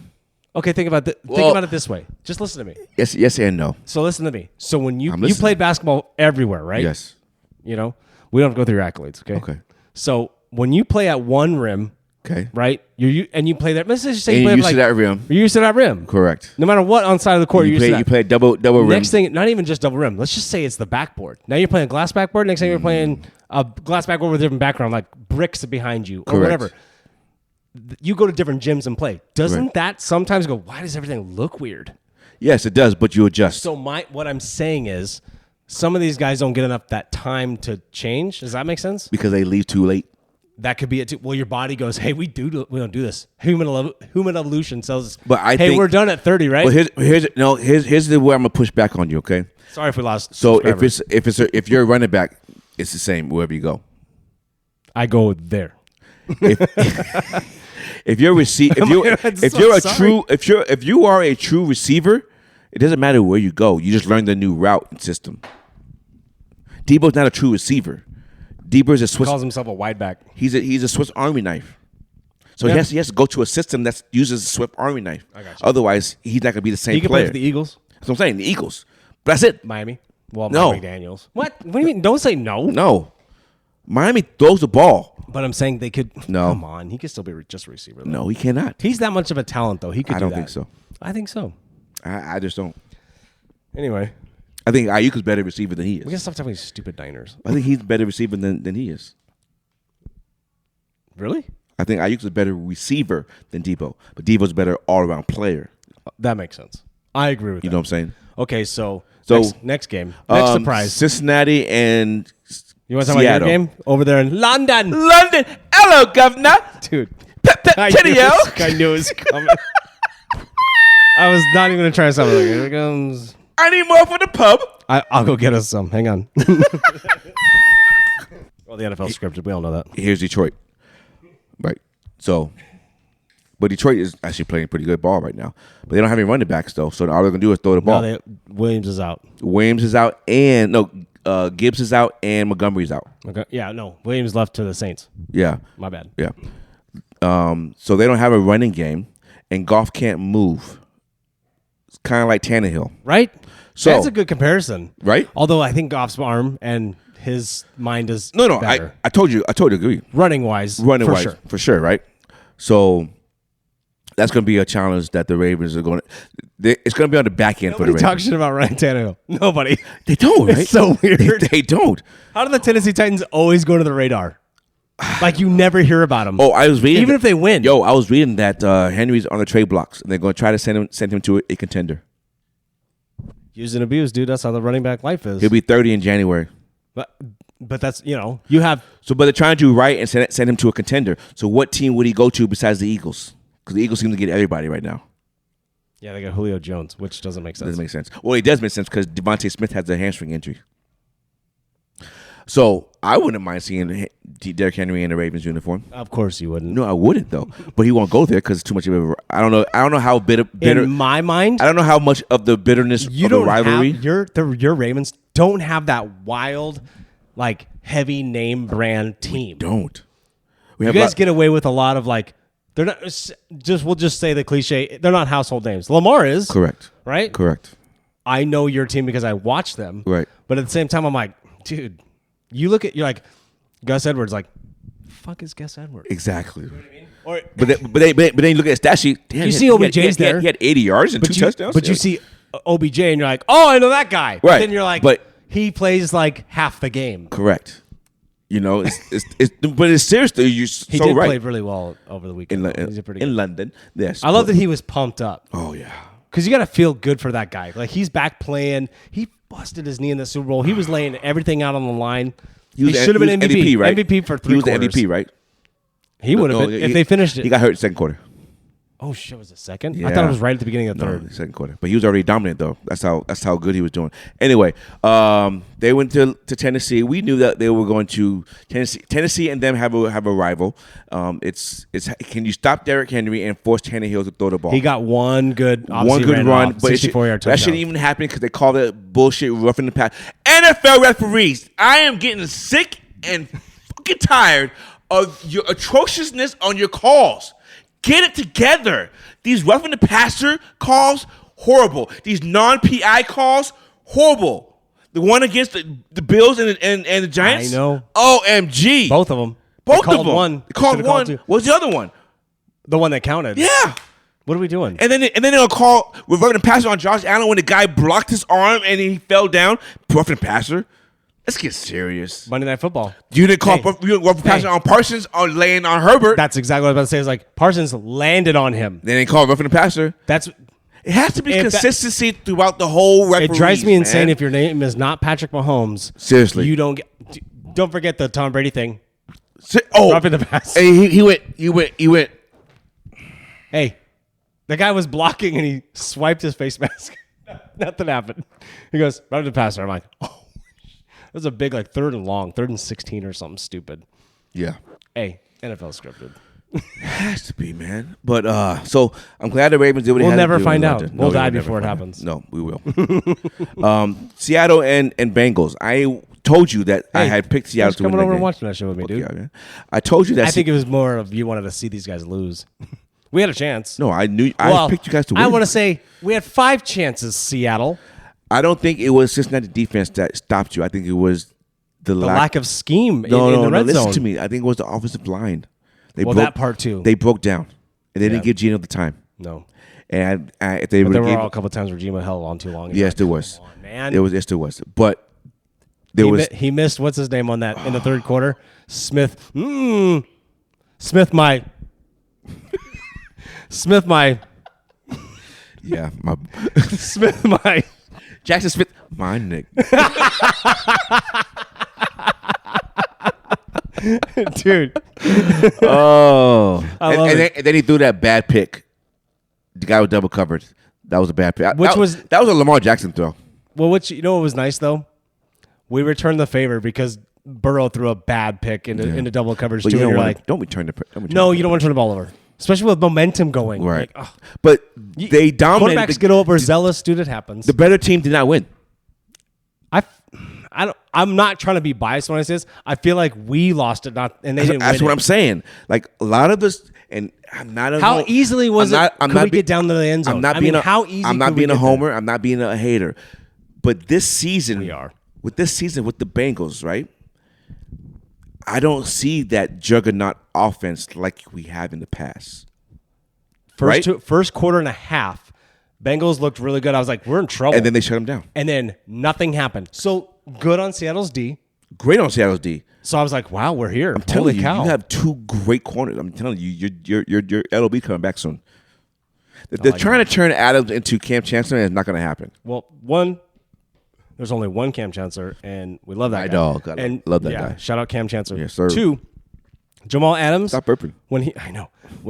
Okay, think about it this way. Just listen to me. Yes and no. So listen to me. So when you played basketball everywhere, right? Yes. You know, we don't have to go through your accolades, okay? Okay. So when you play at one rim, okay, right? You play that. Let's just say and you play used to that rim. You're used to that rim. Correct. No matter what on side of the court, you play double rim. Next thing, not even just double rim. Let's just say it's the backboard. Now you're playing a glass backboard. Next thing you're playing a glass backboard with a different background, like bricks behind you or whatever. You go to different gyms and play. Doesn't that sometimes go? Why does everything look weird? Yes, it does, but you adjust. So what I'm saying is, some of these guys don't get enough that time to change. Does that make sense? Because they leave too late. That could be it too. Well, your body goes, hey, we don't do this. Human evolution tells us, but I hey, think, we're done at 30, right? Well, here's the way I'm gonna push back on you. Okay. Sorry if we lost. So if you're a running back It's the same wherever you go. I go there. If you're if you are a true receiver, it doesn't matter where you go. You just learn the new route and system. Debo's not a true receiver. Debo's a Swiss. He calls himself a wide back. He's a Swiss Army knife. So Yeah. he has to go to a system that uses a Swiss Army knife. I got you. Otherwise, he's not going to be the same He can player. play for the Eagles, That's what I'm saying. The Eagles. But that's it. Miami. Well, No. McDaniels. What? What do you mean? Don't say no. No. Miami throws the ball. But I'm saying they could. No. Come on. He could still be just a receiver. Though. No, he cannot. He's that much of a talent, though. He could I do don't that. think so. I think so. I just don't. Anyway, I think Ayuk is better receiver than he we is. gotta stop talking stupid Niners. I think he's a better receiver than he is. Really? I think Ayuk's a better receiver than Debo. But Debo's a better all-around player. That makes sense. I agree with You that. know what I'm saying? Okay, so So, next game. Next surprise. Cincinnati and You want to talk about your game? Over there in London. London. Hello, governor. Dude. I I knew it was coming. I was not even going to try something. Like, here it comes. need more for the pub. I'll go get us some. Hang on. Well, the NFL scripted. We all know that. Here's Detroit. Right. So, but Detroit is actually playing pretty good ball right now. But they don't have any running backs, though. So all they're going to do is throw the ball. No, Williams is out. Williams is out and Gibbs is out and Montgomery's out. Okay. Yeah, no. Williams left to the Saints. Yeah. My bad. Yeah. So they don't have a running game, and Goff can't move. It's kind of like Tannehill. Right? So That's a good comparison. Right? Although I think Goff's arm and his mind is No. better. I told you. Agree. Running wise, For sure. Right. So that's going to be a challenge that the Ravens are going to. It's going to be on the back end for the Nobody Ravens. talks shit about Ryan Tannehill. Nobody. They don't. Right? It's so weird. They don't. How do the Tennessee Titans always go to the radar? Like you never hear about them. Oh, I was reading. Even if they win. Yo, I was reading that Henry's on the trade blocks, and they're going to try to send him to a contender. Use and abuse, dude. That's how the running back life is. He'll be 30 in January. But that's, you have. So, but they're trying to do right and send him to a contender. So, what team would he go to besides the Eagles? Because the Eagles seem to get everybody right now. Yeah, they got Julio Jones, which doesn't make sense. Doesn't make sense. Well, it does make sense because Devontae Smith has a hamstring injury. So, I wouldn't mind seeing Derrick Henry in a Ravens uniform. Of course you wouldn't. No, I wouldn't though. But he won't go there because it's too much of a. I don't know how bitter. In my mind, I don't know how much of the bitterness you of the don't rivalry. have your Ravens don't have that wild, like heavy name brand team. Don't. We You have guys get away with a lot of like they're not we'll just say the cliche. They're not household names. Lamar is correct. right. Correct. I know your team because I watch them. Right. But at the same time, I'm like, dude, you're like Gus Edwards. Like, fuck is Gus Edwards? Exactly. Or But then you look at his stat sheet. Damn, You he see had- OBJ's he had- there. He had 80 yards and two touchdowns. But you see OBJ and you're like, oh, I know that guy. But Right. then you're like, But- he plays like half the game. correct. But it's serious though. You're He so did right. play really well over the weekend. He's a pretty in good. London, yes. I love that he was pumped up Oh yeah. because you got to feel good for that guy. Like he's back playing. He busted his knee in the Super Bowl. He was laying everything out on the line. He should have been MVP. right? MVP for 3 He was quarters. the MVP, right? He would have been if they finished it. He got hurt in the second quarter. Oh shit! Was it second? I Yeah. thought it was right at the beginning of the No, third. the second quarter. But he was already dominant though. That's how good he was doing. Anyway, they went to Tennessee. We knew that they were going to Tennessee. Tennessee and them have a rival. It's can you stop Derrick Henry and force Tannehill to throw the ball? He got one good run, but 64-yard touchdown. that shouldn't even happen because they call it bullshit roughing the pass. NFL referees, I am getting sick and fucking tired of your atrociousness on your calls. Get it together. These roughing the passer calls, horrible. These non-PI calls, horrible. The one against the Bills and the Giants. I know. OMG. Both of them. Both They of them. One. They called Should've one. two. What's the other one? The one that counted. Yeah. What are we doing? And then they'll call roughing the passer on Josh Allen when the guy blocked his arm and he fell down. Roughing the passer. Let's get serious. Monday Night Football. You didn't call Hey. roughing the passer on Parsons on laying on Herbert. That's exactly what I was about to say. Is like Parsons landed on him. They didn't call roughing the passer. That's It has to be If that- consistency throughout the whole referees. it drives me insane man. if your name is not Patrick Mahomes. Seriously. You don't get. Don't forget the Tom Brady thing. Oh, Roughing the pass. Hey, he went. Hey, the guy was blocking and he swiped his face mask. Nothing happened. He goes, roughing the passer. I'm like, oh. was a big like 3rd and long, 3rd and 16 or something stupid. Yeah. Hey, NFL scripted. Has to be, man. But so I'm glad the Ravens did what they We'll had to never do. find out. No, We'll die never before it find out. happens. No, we will. Seattle and Bengals. I told you that I had picked Seattle to win coming that over and game. watching that show with me, dude. Yeah, man. I told you that. I think it was more of you wanted to see these guys lose. We had a chance. No, I knew. I picked you guys to win. I want to say we had 5 chances, Seattle. I don't think it was Cincinnati defense that stopped you. I think it was the lack of scheme in the No, red listen zone. to me. I think it was the offensive line. That part too. They broke down, and they didn't give Geno the time. No. And if they But there were gave, a couple of times where Geno held on too long. yes, there was. Come on, man. Yes, there was. But there was. He missed what's his name on that in the 3rd quarter. Smith. Smith my. Smith my. Yeah, my Smith my. Jackson Smith, my Nick. Dude. Oh, and then he threw that bad pick. The guy was double covered. That was a bad pick. That was a Lamar Jackson throw. Well, you know what was nice though? We returned the favor because Burrow threw a bad pick into double coverage But too. you And don't you're want like, don't return the. no, you don't want to turn the ball over, especially with momentum going. Right. Like, But they dominated. Quarterbacks get overzealous, dude. It happens. The better team did not win. I'm not trying to be biased when I say this. I feel like we lost it, and they didn't win. That's what I'm saying. Like a lot of this, and I'm not. How easily was it? Could we get down to the end zone? I'm not being how easy? I'm not being a homer. I'm not being a hater. But this season, We are. with the Bengals, right? I don't see that juggernaut offense like we have in the past. First quarter and a half, Bengals looked really good. I was like, we're in trouble. And then they shut them down. And then nothing happened. So good on Seattle's D. Great on Seattle's D. So I was like, wow, we're here. I'm telling you, cow. you have 2 great corners. I'm telling you, your LOB coming back soon. They're trying to turn Adams into Cam Chancellor, and it's not going to happen. Well, there's only one Cam Chancellor, and we love that My guy. dog. Love that yeah, guy. Shout out Cam Chancellor. Yes, sir. 2, Jamal Adams. Stop burping. When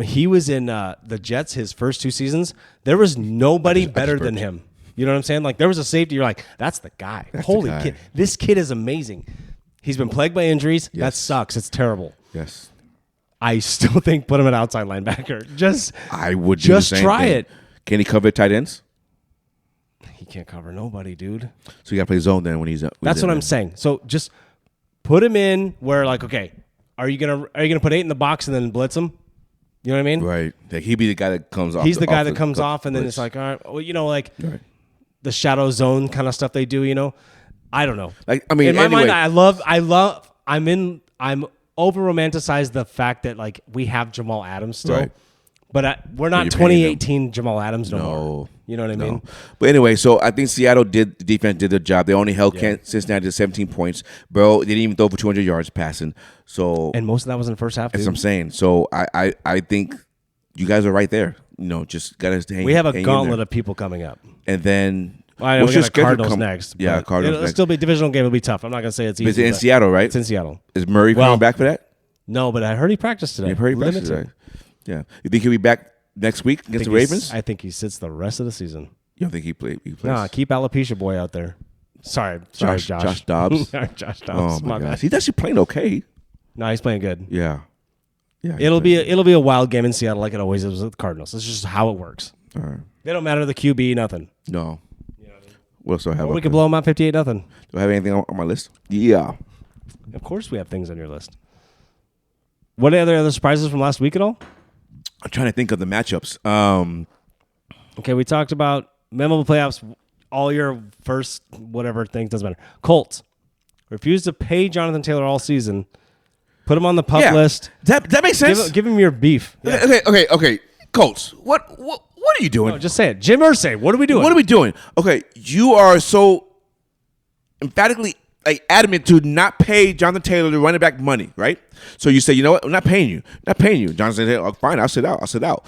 he was in the Jets his first 2 seasons, there was nobody better than him. You know what I'm saying? Like there was a safety. You're like, that's the guy. Holy kid, this kid is amazing. He's been plagued by injuries. Yes. That sucks. It's terrible. Yes. I still think put him at outside linebacker. I would just try it. Can he cover tight ends? He can't cover nobody, dude. So you got to play zone then when he's up. That's what I'm saying. So just put him in where like, okay, are you gonna put 8 in the box and then blitz him? You know what I mean? Right. Like he'd be the guy that comes off. He's the guy that comes off, and then it's like, all right, well, like the shadow zone kind of stuff they do. I don't know. Like I mean, in my anyway, mind, I'm over romanticized the fact that like we have Jamal Adams still, Right. but we're not 2018 Jamal Adams no more. You know what I mean? But anyway, so I think the defense did their job. They only held Cincinnati to 17 points. Bro, they didn't even throw for 200 yards passing. So and most of that was in the first half. That's what I'm saying. So I think you guys are right there. Just got to hang. We have a gauntlet of people coming up, and then. I know we got the Cardinals next. Yeah, Cardinals it'll next. still be a divisional game. It'll be tough. I'm not gonna say it's easy. It's in Seattle, right? It's in Seattle. Is Murray coming back for that? No, but I heard he practiced today. You heard he practiced today. Yeah. You think he'll be back next week against the Ravens? I think he sits the rest of the season. You don't think he plays? Nah, keep alopecia boy out there. Sorry, Josh. Josh Dobbs. Josh Dobbs. Oh my gosh, he's actually playing okay. No, he's playing good. Yeah. It'll be a wild game in Seattle like it always is with the Cardinals. It's just how it works. All right. They don't matter the QB, nothing. No. What else do I have? We could blow them out 58-0. Do I have anything on my list? Yeah. Of course we have things on your list. What are the other surprises from last week at all? I'm trying to think of the matchups. Okay, we talked about memorable playoffs. All your first whatever thing doesn't matter. Colts refused to pay Jonathan Taylor all season. Put him on the pup list. That makes sense. Give him your beef. Yeah. Okay. Colts. What are you doing? No, just say it. Jim Irsay, what are we doing? What are we doing? Okay, you are so emphatically adamant to not pay Jonathan Taylor the running back money, right? So you say, you know what? I'm not paying you. Jonathan Taylor, oh, fine, I'll sit out.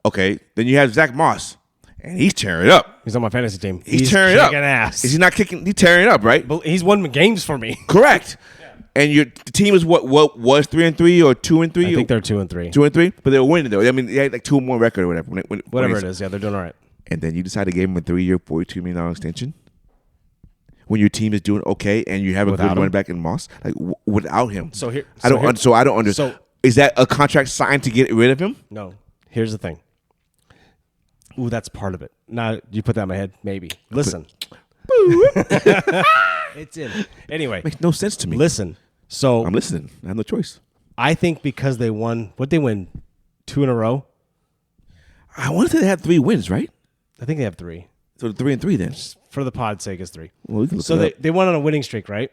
Okay, then you have Zach Moss, and he's tearing it up. He's on my fantasy team. He's tearing it up. Ass. Is he not kicking? He's tearing it up, right? He's won games for me. Correct. And the team is what was 3-3 or 2-3? I think they're 2-3. 2-3, but they were winning though. I mean, they had like 2-1 record or whatever. Whatever it is, yeah, they're doing all right. And then you decide to give him a 3-year, $42 million extension. when your team is doing okay and you have a Without good him? running back in Moss? Like without him. So here- I so don't. here- So I don't understand. so- Is that a contract signed to get rid of him? No. Here's the thing. Ooh, that's part of it. Now you put that in my head. Maybe. Listen. It's in. Anyway, Makes no sense to me. listen. So I'm listening. I have no choice. I think because they won, what they win, 2 in a row. I wanted to have 3 wins, right? I think they have 3. So 3-3 then. For the pod's sake, it's 3. Well, we can look So it up. they went on a winning streak, right?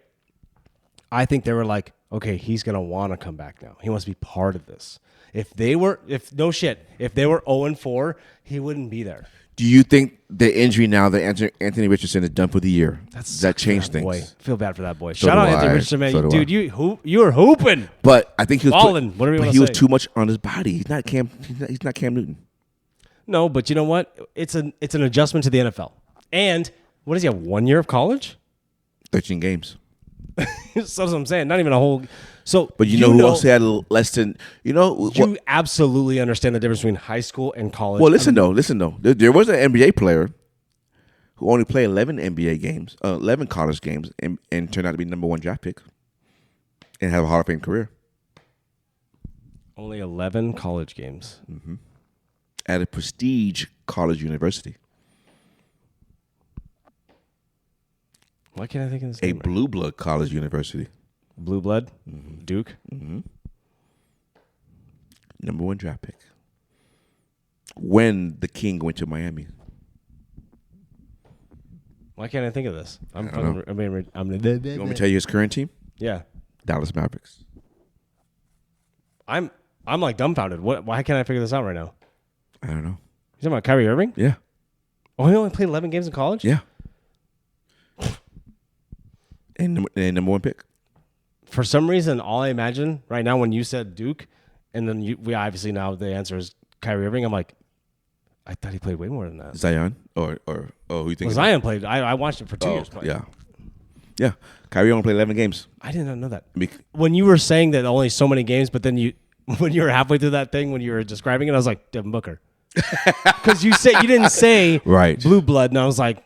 I think they were like, okay, he's gonna want to come back now. He wants to be part of this. If they were 0-4, he wouldn't be there. Do you think the injury now that Anthony Richardson is done for the year, does that change That things? boy. Feel bad for that boy. So Shout do out Anthony I. Richardson, man. So do Dude, I. you were hooping. But I think he was Ballin', whatever you but wanna he was say. too much on his body. He's not Cam Newton. No, but you know what? It's an adjustment to the NFL. And what does he have? 1 year of college? 13 games. So that's what I'm saying. Not even a whole. So, But you know who else had less than You absolutely understand the difference between high school and college. Well, listen though. There was an NBA player who only played 11 NBA games, 11 college games, and turned out to be #1 draft pick and have a Hall of Fame career Only 11 college games. at a prestige college university, Why can't I think of this a name? blue blood college university, Blue blood? Duke? #1 draft pick. When the King went to Miami, Why can't I think of this? I'm don't know. fucking. I'm you want me to tell you his current team? Yeah. Dallas Mavericks. I'm like dumbfounded. Why can't I figure this out right now? I don't know. You talking about Kyrie Irving? Yeah, Oh, he only played 11 games in college? yeah. And #1 pick. For some reason, all I imagine right now when you said Duke, and then we obviously now the answer is Kyrie Irving. I'm like, I thought he played way more than that. Zion or who you think? Well, Zion played. I watched it for 2 years. Yeah, yeah. Kyrie only played 11 games. I did not know that. Bec- When you were saying that only so many games, but then when you were halfway through that thing, when you were describing it, I was like, Devin Booker. Because you didn't say Right. blue blood, and I was like,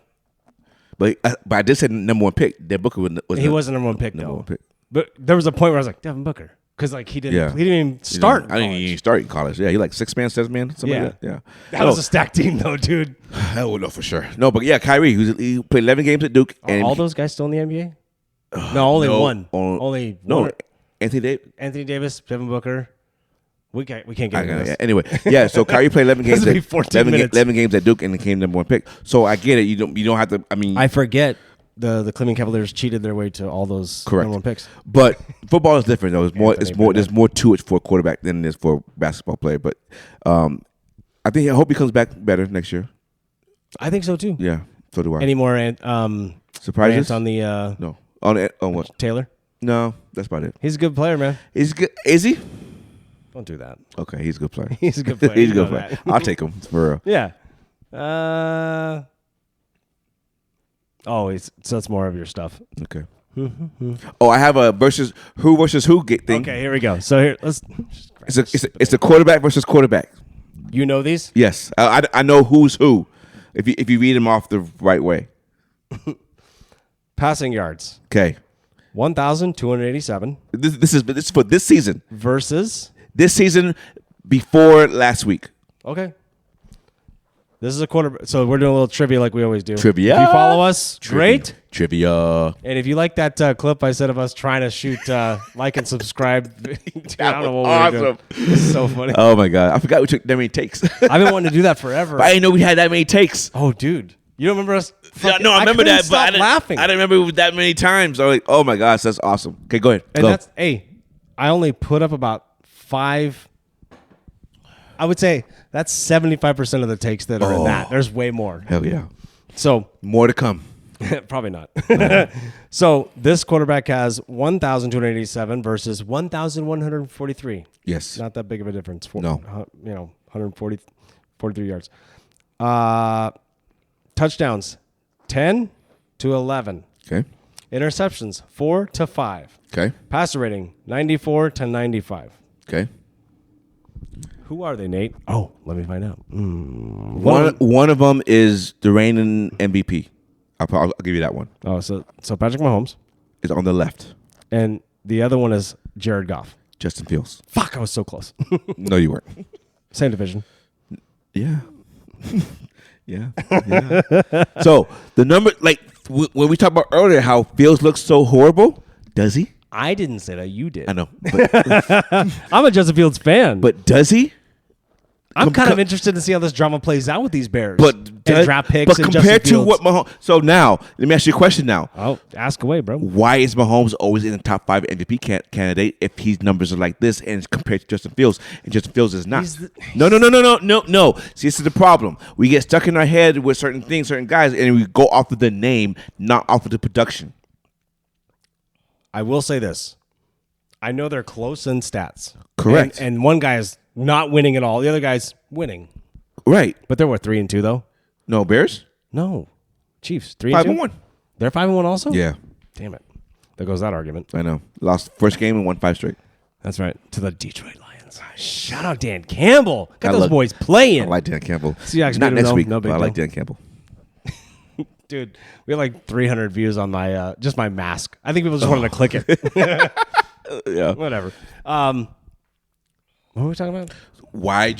But I did say #1 pick. That Booker was he wasn't #1 pick, #1 though. pick. But there was a point where I was like, Devin Booker. Because like he didn't even start. I didn't even start in college. Yeah, he like 6 man, 7 man, something like that. Yeah, That was a stacked team, though, dude. I would know for sure. No, but yeah, Kyrie, he played 11 games at Duke. Are And all those guys still in the NBA? No, only one. Only no. one. Anthony Davis. Anthony Davis, Devin Booker. We can't get into this. Anyway, yeah. So Kyrie played 11 games. This will be 14 minutes. 11 games at Duke and became #1 pick. So I get it. You don't have to. I mean, I forget the Cleveland Cavaliers cheated their way to all those correct #1 picks. But football is different though. Anthony There's more to it for a quarterback than there is for a basketball player. But I hope he comes back better next year. I think so too. Yeah. So do I. Any more Surprises rants on the No. On what? Taylor? No, that's about it. He's a good player, man. Is good? Is he? Don't do that. Okay, he's a good player. He's a good player. He's a You good know player. that. I'll take him for real. Yeah. So it's more of your stuff. Okay. Oh, I have a versus who thing. Okay, here we go. So here, let's. It's a quarterback versus quarterback. You know these? Yes, I know who's who. If you read them off the right way. Passing yards. Okay. 1,287 This is for this season. versus. This season before last week. Okay. This is a quarterback. So we're doing a little trivia like we always do. Trivia. If you follow us, great. Trivia. And if you like that clip I said of us trying to shoot like and subscribe, dude, I don't know what we were doing. It's so funny. Oh my god, I forgot we took that many takes. I've been wanting to do that forever. But I didn't know we had that many takes. Oh, dude. You don't remember us? No, I remember that, but I laughing. didn't remember it that many times. I was like, oh my gosh, that's awesome. Okay, go ahead. And Go. that's, I only put up about 5. I would say that's 75% of the takes that are in that. There's way more. Hell yeah. So More to come. probably not. So this quarterback has 1,287 versus 1,143. Yes. Not that big of a difference. No. 43 yards. Touchdowns, 10 to 11. Okay. Interceptions, 4 to 5. Okay. Passer rating, 94 to 95. Okay. Who are they, Nate? Oh, let me find out. One of them is the reigning MVP. I'll give you that one. Oh, so Patrick Mahomes. It's on the left. And the other one is Jared Goff. Justin Fields. Fuck, I was so close. No, you weren't. Same division. Yeah. Yeah. So the number, like when we talked about earlier, how Fields looks so horrible. Does he? I didn't say that. You did. I know. But, I'm a Justin Fields fan. but does he? I'm kind of interested to see how this drama plays out with these Bears. But draft picks. But and compared Justin to what Fields. Mahomes. So now, let me ask you a question now. Oh, ask away, bro. Why is Mahomes always in the top 5 MVP candidate if his numbers are like this and compared to Justin Fields, and Justin Fields is not? No. See, this is the problem. We get stuck in our head with certain things, certain guys, and we go off of the name, not off of the production. I will say this. I know they're close in stats. Correct. And one guy is not winning at all. The other guy's winning. Right. But they're what, 3-2 though? No, Bears? No. Chiefs, 3-2? 5-1. They're 5-1 also? Yeah. Damn it. There goes that argument. I know. Lost first game and won 5 straight. That's right. To the Detroit Lions. Shout out Dan Campbell. Got those boys I playing. like Dan Campbell. Seahawks Not beat him, next though. week, No big but I like deal. Dan Campbell. Dude, we had like 300 views on my just my mask. I think people just wanted to click it. Yeah. Whatever. What were we talking about? Why is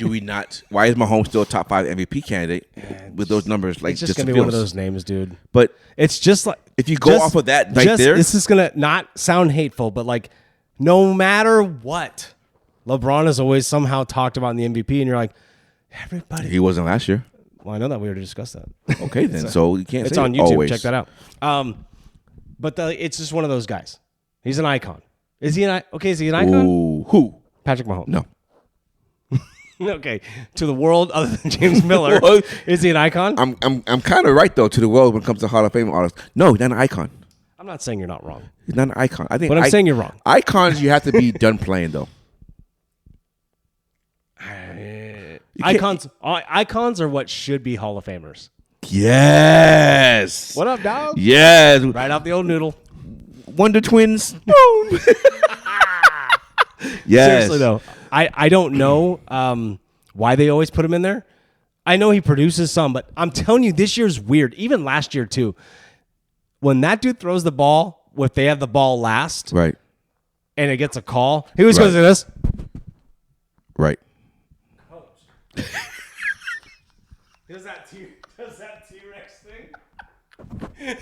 Mahomes still a top 5 MVP candidate with those numbers? Like It's just Justin going to be one of Fields? those names, dude. But It's just like if you go off of that right there, this is gonna not sound hateful, but like no matter what, LeBron has always somehow talked about in the MVP, and you're like, everybody. he wasn't last year. Well, I know that we already discussed that. Okay, then. So you can't It's say on it YouTube. always. Check that out. But it's just one of those guys. He's an icon. Is he an okay? Is he an icon? Ooh, who? Patrick Mahomes. No. Okay, to the world other than James Miller, is he an icon? I'm kind of right though to the world when it comes to Hall of Fame artists. No, he's not an icon. I'm not saying you're not wrong. He's not an icon. I think. But I'm saying you're wrong. Icons, you have to be done playing though. Icons are what should be Hall of Famers. Yes. What up, dog? Yes. Right off the old noodle. Wonder Twins. Boom. Yes. Seriously though, I don't know why they always put him in there. I know he produces some, but I'm telling you, this year's weird. Even last year too. When that dude throws the ball, if they have the ball last, Right. and it gets a call, he always goes like this. Right. Does that T-Rex thing?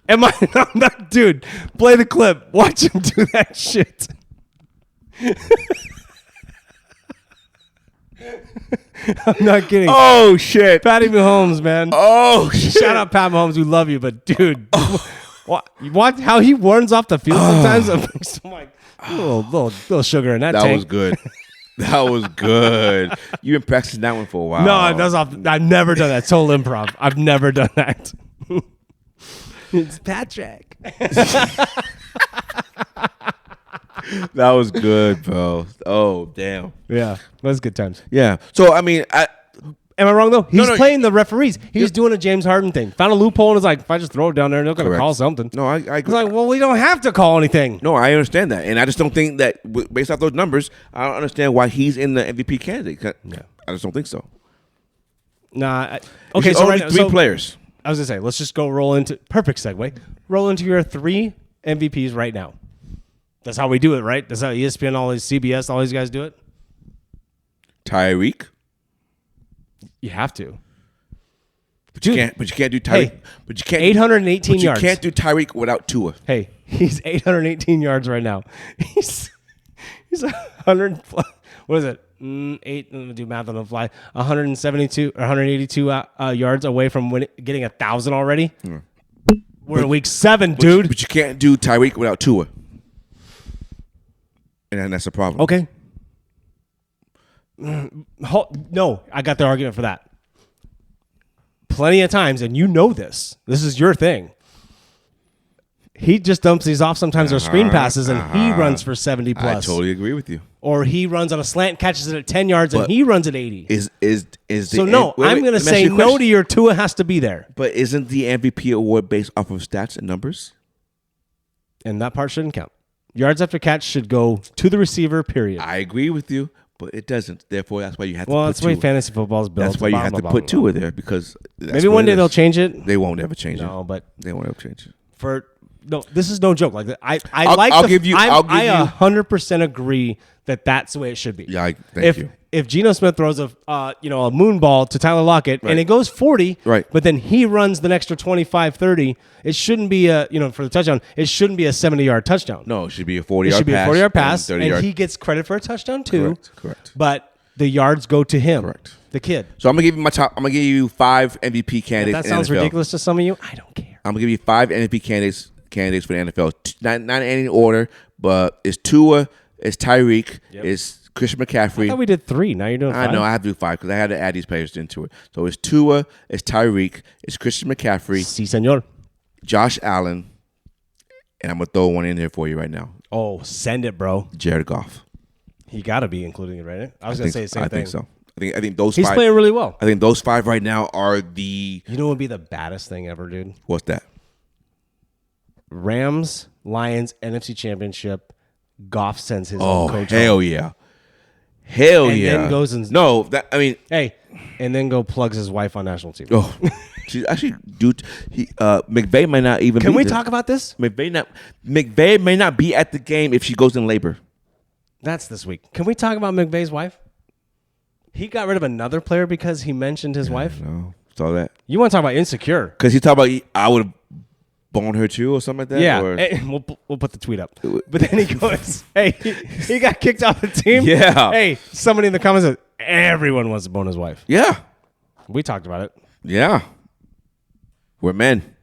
Am I not, dude? Play the clip. Watch him do that shit. I'm not kidding. Oh shit. Patty Mahomes, man. Oh shit. Shout out Pat Mahomes. We love you, but dude, you watch how he runs off the field sometimes. I'm like, little sugar in that That tank. was good. That was good. You've been practicing that one for a while. No, that's off. I've never done that. Total improv. I've never done that. It's Patrick. That was good, bro. Oh, damn. Yeah, that was good times. Yeah. So, I mean, Am I wrong though? He's no. playing the referees. He's doing a James Harden thing. Found a loophole and is like, if I just throw it down there, they're going to Correct. call something. no, I It's agree. like, well, we don't have to call anything. No, I understand that. And I just don't think that, based off those numbers, I don't understand why he's in the MVP candidate. Yeah. I just don't think so. Nah. Okay, so right only now- three players. I was going to say, let's just go roll into, perfect segue, roll into your 3 MVPs right now. That's how we do it, right? That's how ESPN, all these CBS, all these guys do it. Tyreek. You have to. But you can't do Tyreek. Hey, but you can't 818 but yards. You can't do Tyreek without Tua. Hey, he's 818 yards right now. He's 100. What is it? 8. Let me do math on the fly. 172 or 182 yards away from getting 1,000 already. We're in week 7, dude. But you can't do Tyreek without Tua. And that's a problem. Okay. No, I got the argument for that. Plenty of times, and you know this. This is your thing. He just dumps these off sometimes those screen passes, and he runs for 70 I plus. totally agree with you. Or he runs on a slant, catches it at 10 yards, and he runs at 80. So No, I'm going to say no to your Tua has to be there. But isn't the MVP award based off of stats and numbers? And that part shouldn't count. Yards after catch should go to the receiver, period. I agree with you. But it doesn't. Therefore, that's why you have to Well, put that's the way Tua. fantasy football is built. That's why you have to put Tua there because Maybe one day they'll change it. They won't ever change it. No, but They won't ever change it. No, this is no joke. Like I I'll give you- I'll give you- 100% agree that that's the way it should be. Yeah, thank you. If Geno Smith throws a moon ball to Tyler Lockett and it goes 40, Right. but then he runs the extra 25, 30, it shouldn't be for the touchdown. It shouldn't be a 70-yard touchdown. No, it should be a It 40-yard pass. should be a 40-yard pass, and 30-yard. he gets credit for a touchdown too. Correct. But the yards go to him. Correct. The kid. So I'm gonna give you I'm gonna give you 5 MVP If candidates. that in sounds NFL. ridiculous to some of you. I don't care. I'm gonna give you 5 MVP candidates for the NFL. Not in any order, but it's Tua, it's Tyreek, it's Christian I McCaffrey. thought we did 3. Now you're doing 5. I know I have to do 5 because I had to add these players into it. So it's Tua, it's Tyreek, it's Christian McCaffrey, Si, senor. Josh Allen, and I'm gonna throw one in there for you right now. Oh, send it, bro. Jared Goff. He got to be including it, right? I was going to say the same I thing. think so. I think those He's 5. playing really well. I think those 5 right now are the. You know what would be the baddest thing ever, dude? What's that? Rams, Lions, NFC Championship. Goff sends his own coach. Hell home. yeah. Hell And yeah. then goes and No, that I mean. Hey, and then go plugs his wife on national TV. Oh, she actually, dude. McVay might not even. Can be we there. talk about this? McVay may not be at the game if she goes in labor. That's this week. Can we talk about McVay's wife? He got rid of another player because he mentioned his wife. No, saw that. You want to talk about insecure? Because he talked about I would have boned her too or something like that. Yeah, Or, hey, we'll put the tweet up. But then he goes, "Hey, he got kicked off the team." Yeah. Hey, somebody in the comments said everyone wants to bone his wife. yeah. We talked about it. Yeah. We're men.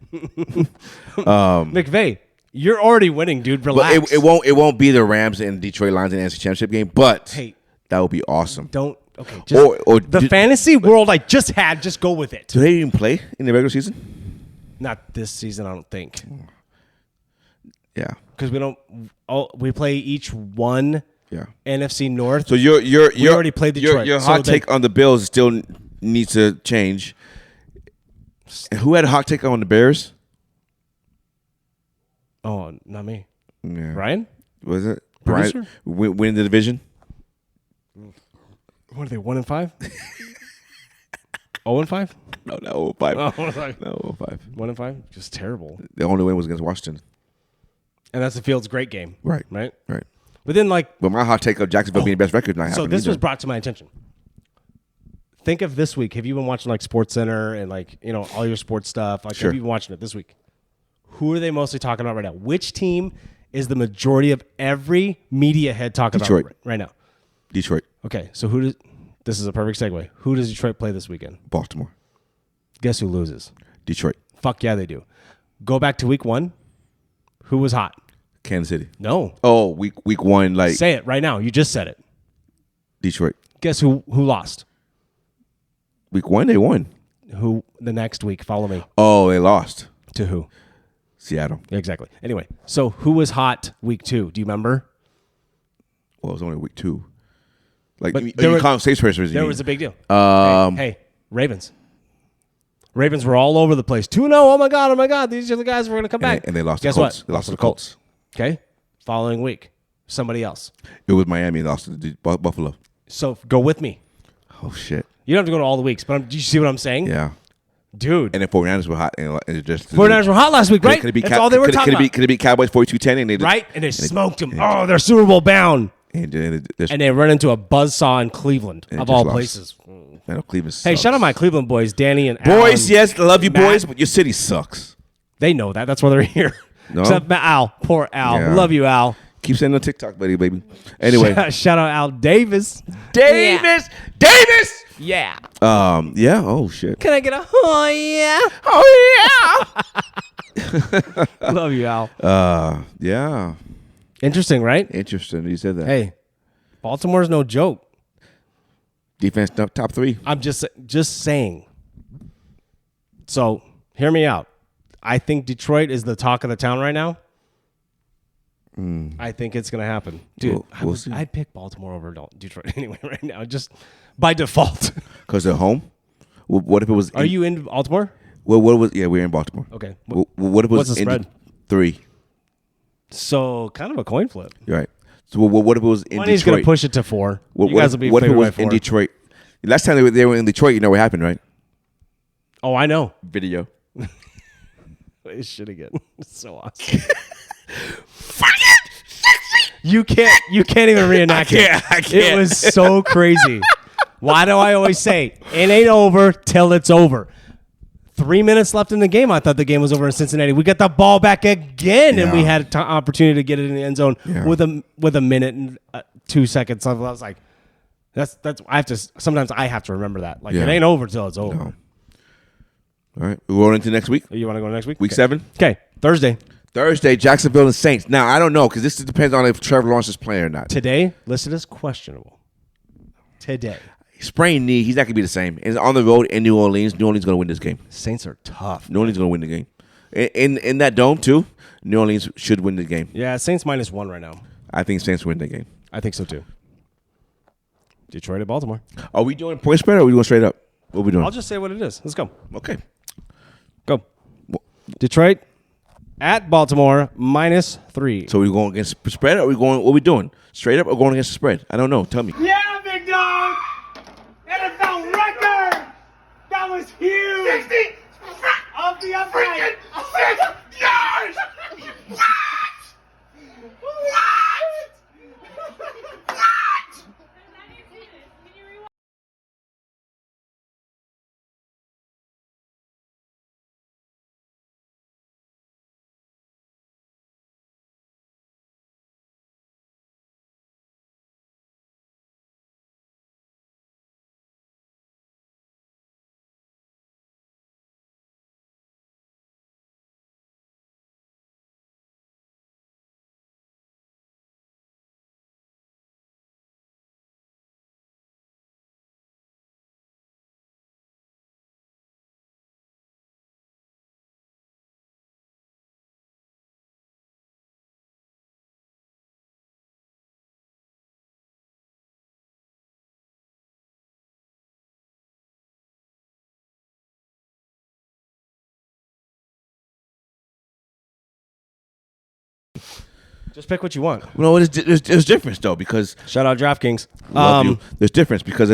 McVay, you're already winning, dude. Relax. But it won't be the Rams and Detroit Lions in the NFC Championship game. But Hey, that would be awesome. don't. Okay, just Or the fantasy world I just had. Just go with it. do they even play in the regular season? Not this season, I don't think, Yeah. because we don't. We play each one Yeah. NFC North. So you're already played Detroit, Your so hot take on the Bills still needs to change. And who had a hot take on the Bears? Oh, not me. Yeah. Ryan? Was it Producer? Brian win the division? What are they? 1-5? 0-5? No, 0-5. Oh, 1-5. No, 0-5. 1-5? Just terrible. The only win was against Washington. And that's the Fields' great game. Right. Right? Right. But then, like, But my hot take of Jacksonville being the best record not so happening. this was either. brought to my attention. Think of this week. Have you been watching, like, Sports Center and, like, all your sports stuff? Like, Sure. have you been watching it this week? Who are they mostly talking about right now? Which team is the majority of every media head talking Detroit. about right now? Detroit, Okay, so this is a perfect segue. Who does Detroit play this weekend? Baltimore, Guess who loses? Detroit, Fuck yeah, they do. Go back to week 1. Who was hot? Kansas City. No. Oh, week 1, like Say it right now. You just said it. Detroit. Guess who lost? Week 1, they won. Who the next week? Follow me. Oh, they lost. To who? Seattle. Yeah, exactly. Anyway, so who was hot week 2? Do you remember? Well, it was only week 2. Like But you there were- can't say person. There was a big deal. Um, Hey, Ravens. Ravens were all over the place. 2-0. Oh my god. These are the guys who are going to come back. and they lost. Guess to the Colts. what? They lost to the Colts. Okay. Following week, somebody else. It was Miami. They lost to the Buffalo. So go with me. Oh shit. You don't have to go to all the weeks, but do you see what I'm saying? Yeah. Dude. And the 49ers were hot. And it just 49ers were hot last week, right? Could it be That's all they were talking about. Could it be Cowboys 42-10? And they Right? And they smoked them. Oh, they're Super Bowl bound. And And they run into a buzzsaw in Cleveland, And of just all lost. places. man, Cleveland Hey, sucks. shout out my Cleveland boys, Danny and boys. Al, Yes, love you, Matt. boys. But your city sucks. They know that. That's why they're here. No? Except Al. Poor Al. Yeah. Love you, Al. Keep sending on TikTok, baby. Anyway, Shout out Al Davis. Davis. Yeah. Yeah. Oh shit. Can I get a oh yeah? Oh Love you, Al. yeah. Yeah. Interesting, right? Interesting. You said that. Hey, Baltimore's no joke. Defense top 3. I'm just saying. So hear me out. I think Detroit is the talk of the town right now. I think it's going to happen. Dude, We'll see. I'd pick Baltimore over Detroit anyway right now, just by default. Because they're home. What if it was? Are you in Baltimore? Well, what was? Yeah, we're in Baltimore. Okay. What if it was? What's the spread? 3. So kind of a coin flip. You're right. So what if it was in Money's Detroit? going to push it to 4. What, You guys will be what if it favored by was 4. in Detroit? Last time they were in Detroit, you know what happened, right? Oh, I know. Video. It should again. It's so awesome. You can't even reenact it. I can't. It was so crazy. Why do I always say it ain't over till it's over? 3 minutes left in the game. I thought the game was over in Cincinnati. We got the ball back again, and we had an opportunity to get it in the end zone with a minute and 2 seconds left. I was like, that's. I have to. Sometimes I have to remember that. Like it ain't over till it's over. No. All right, we're going into next week. You want to go next week? Week 7. Okay, Thursday, Jacksonville and Saints. Now I don't know because this depends on if Trevor Lawrence is playing or not. today listed as questionable. Today, Sprained knee, he's not gonna be the same. It's on the road in New Orleans. New Orleans gonna win this game. Saints are tough. New Orleans gonna win the game. In that dome too. New Orleans should win the game. Yeah, Saints -1 right now. I think Saints win the game. I think so too. Detroit at Baltimore. Are we doing point spread or are we going straight up? What are we doing? I'll just say what it is. Let's go. Okay. Go. Detroit at Baltimore -3. So we going against the spread or are we going? What are we doing? Straight up or going against the spread? I don't know. Tell me. Yeah, big dog! NFL record! That was huge! 60 off the upright! 6 yards! What? What? What? Just pick what you want. No, there's difference though because Shout out DraftKings. love you. There's difference because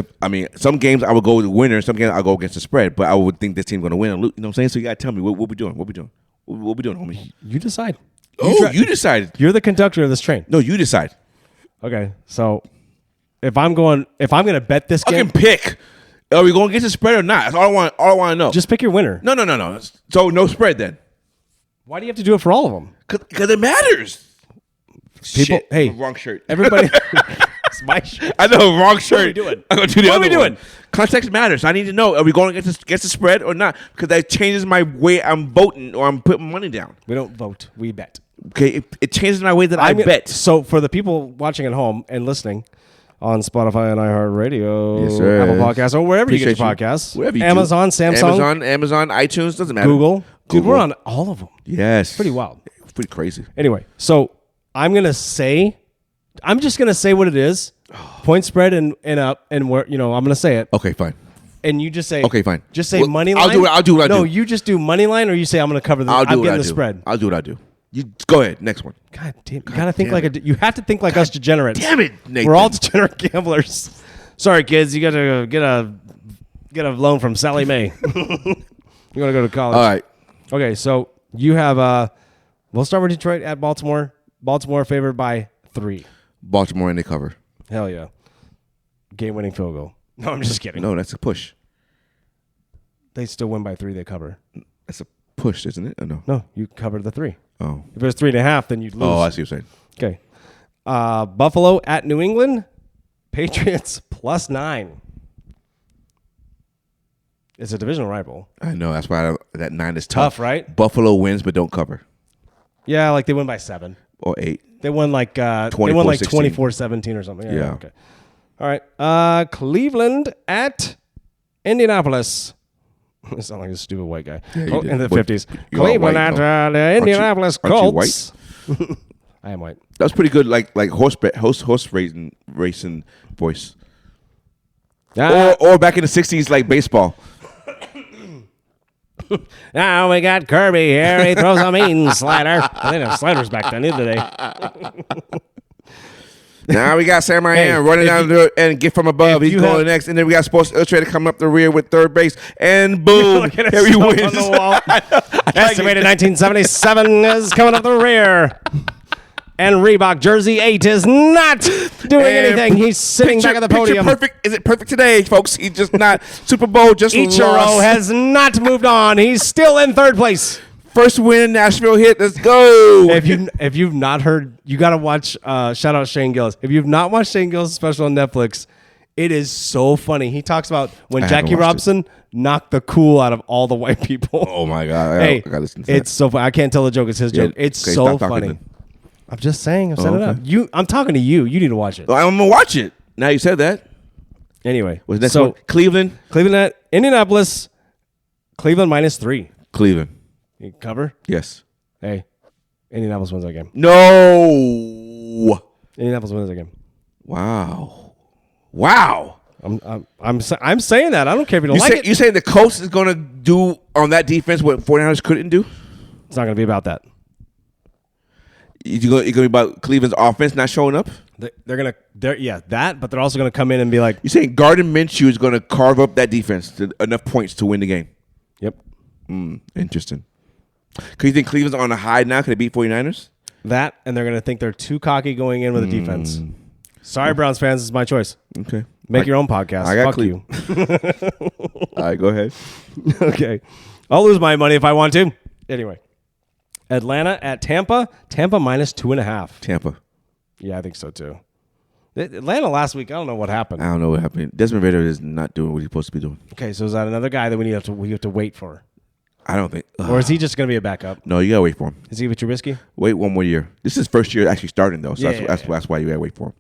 some games I would go with the winner, some games I'll go against the spread, but I would think this team's going to win. You know what I'm saying? So you got to tell me what we doing. What we doing? What we doing, homie? You decide. You decided. You're the conductor of this train. No, you decide. Okay, so if I'm going to bet this I game, can pick. Are we going against the spread or not? That's all I want to know. just pick your winner. No. So no spread then. Why do you have to do it for all of them? Because it matters. People, Shit, hey, wrong shirt. Everybody, it's my shirt. I know, wrong shirt. What are we doing? I'm going to do the What are other we doing? one. Context matters. I need to know, are we going against the spread or not? Because that changes my way I'm voting or I'm putting money down. We don't vote. We bet. Okay, it changes my way that I bet. So for the people watching at home and listening on Spotify and iHeartRadio, Yes, sir. Apple Podcasts, or wherever you get your Appreciate you. podcasts, Wherever you Amazon, do. Samsung, Amazon, iTunes, doesn't matter. Google. Dude, Google. we're on all of them. Yes. Pretty wild. It's pretty crazy. Anyway, so I'm just gonna say what it is. Point spread and up and where I'm gonna say it. Okay, fine. And you just say Okay, fine. Just say Well, money line. I'll do what I do. No, you just do money line, or you say I'm gonna cover the. I'll do I'm what getting I the do. spread. I'll do what I do. You go ahead. Next one. God damn, you gotta think like you have to think like us degenerates. Damn it, Nathan. We're all degenerate gamblers. Sorry, kids, you gotta get a loan from Sally Mae. You wanna go to college? All right. Okay, so you have we'll start with Detroit at Baltimore. Baltimore favored by 3. Baltimore and they cover. Hell yeah. Game-winning field goal. No, I'm just kidding. No, that's a push. They still win by 3. They cover. That's a push, isn't it? Or no? No, you covered the 3. Oh. If it was 3.5, then you'd lose. Oh, I see what you're saying. Okay. Buffalo at New England. Patriots +9. It's a divisional rival. I know. That's why that 9 is Tough, tough. right? Buffalo wins but don't cover. Yeah, like they win by 7. Or 8. They won like 24-17 or something. Yeah. Okay. All right. Cleveland at Indianapolis. I sound like a stupid white guy. Yeah, you did. In the Wait, 50s. you are Cleveland white, at though. the Indianapolis Aren't you Colts. I am white. That was pretty good, like horse racing voice. Or back in the 60s, like baseball. Now we got Kirby here. He throws a mean slider. I didn't have sliders back then either. Now we got Sam Hey, Ryan running down the and get from above. if He's you going have- next, and then we got Sports Illustrated coming up the rear with third base, and boom, Look at his here he stuff wins. on the wall. Estimated 1977 is coming up the rear. And Reebok jersey 8 is not doing And anything. He's sitting back at the podium. Perfect. Is it perfect today, folks? He's just not Super Bowl. Just Ichiro lost. has not moved on. He's still in third place. First win, Nashville hit. Let's go. If you've not heard, you got to watch. Shout out Shane Gillis. If you've not watched Shane Gillis' special on Netflix, it is so funny. He talks about when I haven't Jackie watched Robinson knocked the cool out of all the white people. Oh my God! I Hey, gotta listen to it's so funny. I can't tell the joke. It's his joke. It's okay, so stop talking funny. then. I'm just saying. I'm setting it okay. up. I'm talking to you. You need to watch it. Well, I'm gonna watch it. Now you said that. Anyway, Was next so one Cleveland? Cleveland at Indianapolis. Cleveland -3. Cleveland. You cover? Yes. Hey, Indianapolis wins that game. No. Indianapolis wins that game. Wow. Wow. I'm saying that. I don't care if you don't like it. You saying the coach is gonna do on that defense what 49ers couldn't do? It's not going to be about that. You're gonna be about Cleveland's offense not showing up? They're that, but they're also going to come in and be like, You're saying Gardner Minshew is gonna carve up that defense to enough points to win the game? yep, Interesting. Because you think Cleveland's on a high now? Can they beat 49ers? that, and they're going to think they're too cocky going in with a defense. Sorry, Browns fans, it's my choice. Okay. Make your own podcast. I got Fuck you. All right, go ahead. Okay, I'll lose my money if I want to. Anyway, Atlanta at Tampa. Tampa -2.5. Tampa. Yeah, I think so too. Atlanta last week, I don't know what happened. I don't know what happened. Desmond Ritter is not doing what he's supposed to be doing. Okay, so is that another guy that we have to wait for, I don't think. or is he just going to be a backup? No, you gotta wait for him. Is he with Trubisky? Wait one more year. This is his first year actually starting though, so Yeah, that's why you gotta wait for him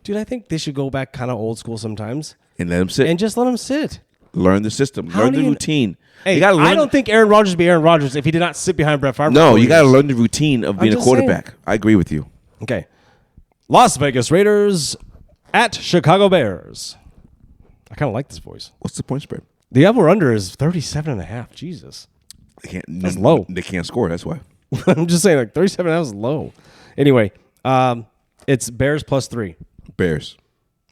Dude, I think they should go back kind of old school sometimes and let him sit. and just let him sit. Learn the system. How Learn do the you- routine. Hey, you gotta learn. I don't think Aaron Rodgers would be Aaron Rodgers if he did not sit behind Brett Favre. No, for 4 you gotta years. learn the routine of being a just quarterback. saying. I agree with you. Okay. Las Vegas Raiders at Chicago Bears. I kind of like this voice. What's the point spread? The over-under is 37.5. Jesus. They can't. That's low. They can't score. That's why. I'm just saying, like, 37.5 is low. Anyway, it's Bears +3. Bears.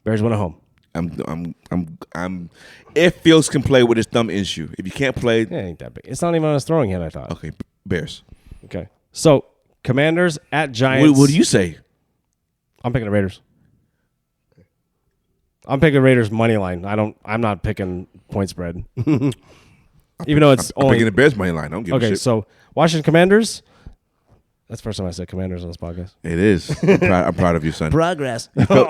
Bears win at home. I'm. If Fields can play with his thumb issue, if you can't play, Yeah, it ain't that big. It's not even on his throwing hand, I thought. okay, Bears. Okay. So, Commanders at Giants. What do you say? I'm picking the Raiders. I'm picking Raiders money line. I'm not picking point spread. Even though it's I'm only picking the Bears money line. I don't give a okay. shit. So Washington Commanders. That's the first time I said Commanders on this podcast. It is. I'm proud of you, son. Progress. You felt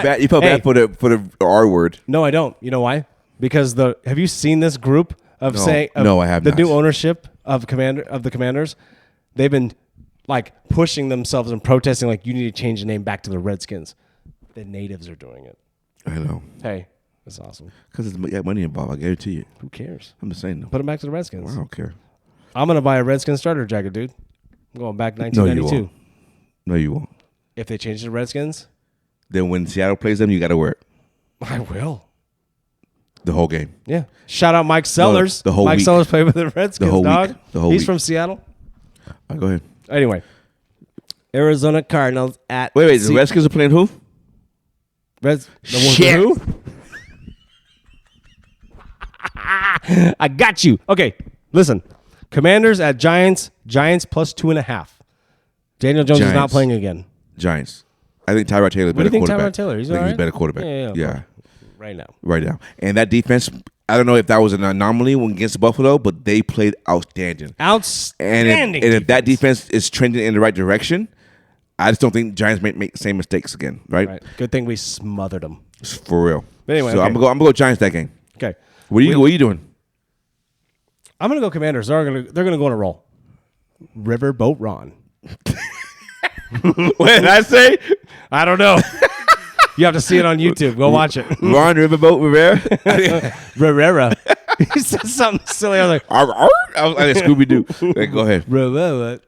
bad. You felt bad for the R word. No, I don't. You know why? Because have you seen this group of No, I have the not. new ownership of the Commanders? They've been like pushing themselves and protesting like you need to change the name back to the Redskins. The natives are doing it. I know. Hey, that's awesome. Because there's money involved. I guarantee you. Who cares? I'm just saying. Though. Put them back to the Redskins. I don't care. I'm gonna buy a Redskins starter jacket, dude. I'm going back No, 1992. you won't. No, you won't. If they change the Redskins, Then when Seattle plays them, you got to wear it I will. the whole game. Yeah. Shout out Mike Sellers. the whole Mike week. Sellers played with the Redskins, whole dog. week. The whole He's week. from Seattle. All right, go ahead. Anyway, Arizona Cardinals at Wait. The Redskins are playing who? Shit. Who? I got you. Okay, listen. Commanders at Giants. Giants +2.5. Daniel Jones is not Giants. playing again. Giants. I think Tyrod Taylor is What do better you think, quarterback. Tyrod Taylor? He's I think all he's right? better quarterback. Yeah. Right now. Right now. And that defense, I don't know if that was an anomaly when against Buffalo, but they played outstanding. Outstanding. And if that defense is trending in the right direction, I just don't think Giants make the same mistakes again. Right? Right. Good thing we smothered them. For real. But anyway, so okay. I'm gonna go Giants that game. Okay. What are you doing? I'm gonna go Commanders. They're gonna go on a roll. Riverboat Ron. What did I say? I don't know. You have to see it on YouTube. Go watch it. Ron Riverboat Rivera. Rivera. He said something silly. I was like, I was like Scooby Doo. Go ahead. Rivera.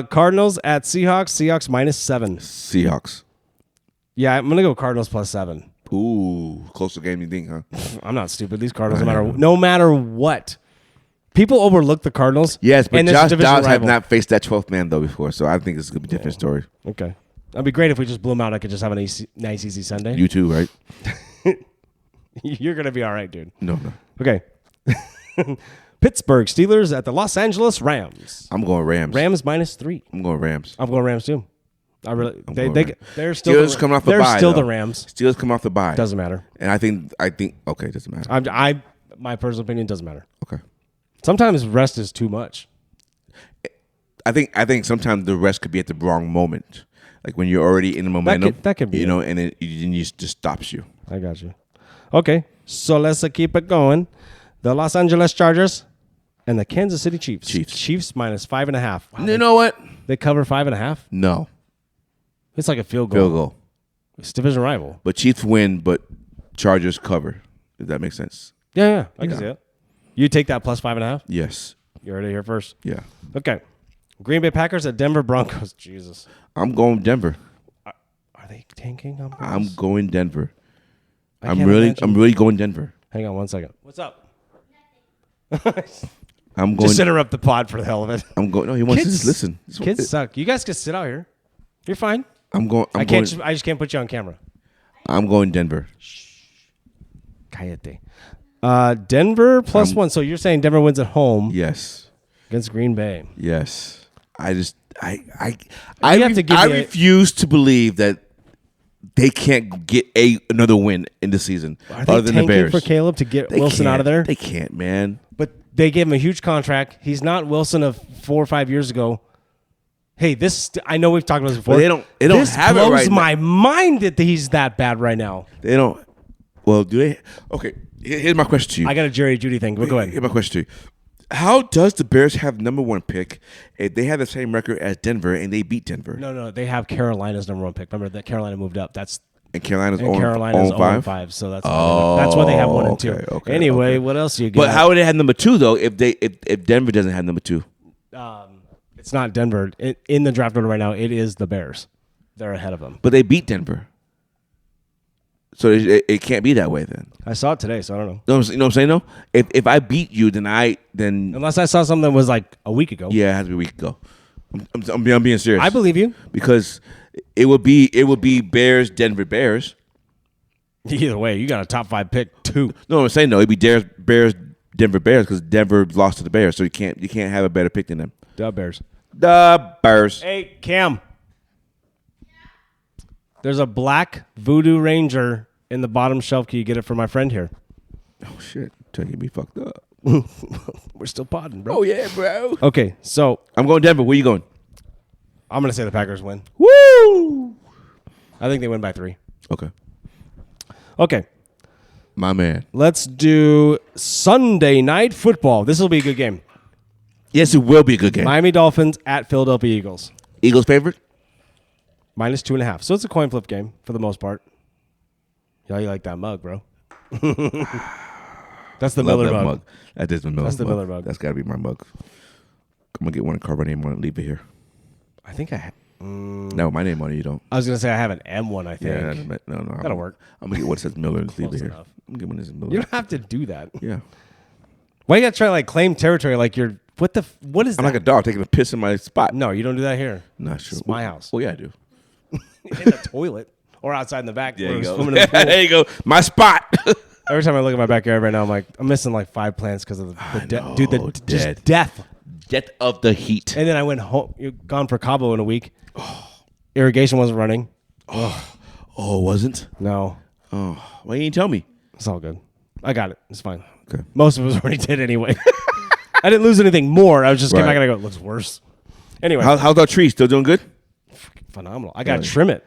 Cardinals at Seahawks. Seahawks -7. Seahawks. Yeah, I'm gonna go Cardinals +7. Ooh, closer game you think, huh? I'm not stupid. These Cardinals, no matter what, people overlook the Cardinals. Yes, but and this Josh division Dobbs have rival. not faced that 12th man though before, so I think it's gonna be a different story. Okay. That'd be great if we just blew them out. I could just have a nice, easy Sunday. You too, right? You're going to be all right, dude. No. Okay. Pittsburgh Steelers at the Los Angeles Rams. I'm going Rams. Rams -3. I'm going Rams. I'm going Rams too. They're still Steelers coming off the bye. They're still though. the Rams. Steelers come off the bye. Doesn't matter. And I think okay, doesn't matter. My personal opinion doesn't matter. Okay. Sometimes rest is too much. I think sometimes the rest could be at the wrong moment, like when you're already in the momentum. That could be, you know, and it just stops you. I got you. Okay, so let's keep it going. The Los Angeles Chargers and the Kansas City Chiefs. Chiefs -5.5. Wow, You know what? they cover 5.5. No. It's like a field goal. Field goal. It's division rival. But Chiefs win, but Chargers cover. Does that make sense? Yeah, I can see it. You take that +5.5. Yes. You heard it here first. Yeah. Okay. Green Bay Packers at Denver Broncos. Jesus. I'm going Denver. Are they tanking on purpose? I'm going Denver. I'm can't really imagine. going Denver. Hang on one second. What's up? I'm going. Just interrupt the pod for the hell of it. I'm going. No, he wants to just listen. Kids suck. You guys can sit out here. You're fine. I'm going. I just can't put you on camera. I'm going Denver. Cállate. Denver +1. So you're saying Denver wins at home Yes. against Green Bay. Yes. I have to give I me a- refuse to believe that they can't get another win in the season Are they other than the tanking Bears. for Caleb to get They Wilson out of there? They can't, man. But they gave him a huge contract. He's not Wilson of 4 or 5 years ago. Hey, I know we've talked about this before. But they don't this have it blows right now. my mind that he's that bad right now. They don't. Well, do they? Okay. Here's my question to you. I got a Jeudy thing, but go ahead. Here's my question to you. How does the Bears have #1 pick if they have the same record as Denver and they beat Denver? No, they have Carolina's #1 pick. Remember that Carolina moved up. And Carolina's Carolina's 0-5? So that's why they have 1 and 2. Okay, Anyway, what else you got? But how would they have #2 though if Denver doesn't have #2? It's not Denver. In the draft order right now, it is the Bears. They're ahead of them. But they beat Denver. So it can't be that way then. I saw it today, so I don't know. You know what I'm saying? No. If I beat you, then Unless I saw something that was like a week ago. yeah, it has to be a week ago. I'm being serious. I believe you. Because it would be Bears, Denver Bears. Either way, you got a top 5 pick too. No, I'm saying no. It'd be Bears, Denver Bears because Denver lost to the Bears, so you can't have a better pick than them. The Bears. The Bears. Hey, Cam. There's a black Voodoo Ranger in the bottom shelf. Can you get it for my friend here? Oh shit! Taking me fucked up. We're still podding, bro. Oh yeah, bro. Okay, so I'm going Denver. Where you going? I'm going to say the Packers win. Woo! I think they win by 3. Okay, Okay, my man. let's do Sunday Night Football. This will be a good game. Yes, it will be a good game. Miami Dolphins at Philadelphia Eagles. Eagles favorite? -2.5. So it's a coin flip game for the most part. Yeah, you like that mug, bro. That's the Love Miller that mug. mug. That is the Miller. That's the mug. Miller mug. That's got to be my mug. I'm gonna get one carve name on it. Leave it here. I think No, my name on it. You don't. I was going to say I have an M1, I think. Yeah, no. That'll work. I'm gonna get one that says Miller and leave Close it here. enough. I'm gonna get one that says Miller. You don't have to do that. Yeah. Why you got to try to like claim territory like you're what is that? I'm like a dog taking a piss in my spot. No, you don't do that here. Not sure. It's my house. Well, yeah, I do. In the toilet or outside in the back. There where you we're go. swimming in the pool. There you go. My spot. Every time I look at my backyard right now, I'm like, I'm missing like 5 plants because of the know, just dead. death. Death of the heat. And then I went home, gone for Cabo in a week. Irrigation wasn't running. Oh, it wasn't? No, Oh, why you didn't tell me? it's all good. I got it. It's fine. Okay. Most of us already did anyway. I didn't lose anything more. I was just came Right. back and I go, it looks worse. Anyway, How's our tree? Still doing good? phenomenal. I got to trim it.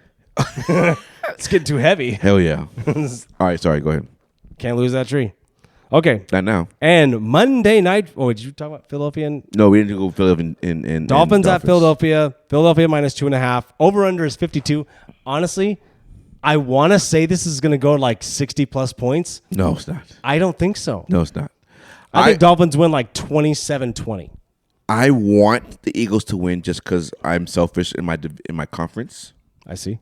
It's getting too heavy. Hell yeah. All right, sorry. Go ahead. Can't lose that tree. Okay. Not now. And Monday night. Oh, did you talk about Philadelphia? No, we didn't go Philadelphia in Dolphins at Philadelphia. Philadelphia -2.5. Over under is 52. Honestly, I want to say this is going to go like 60+ points. No, it's not. I don't think so. No, it's not. I think Dolphins win like 27-20. I want the Eagles to win just because I'm selfish in my conference, I see.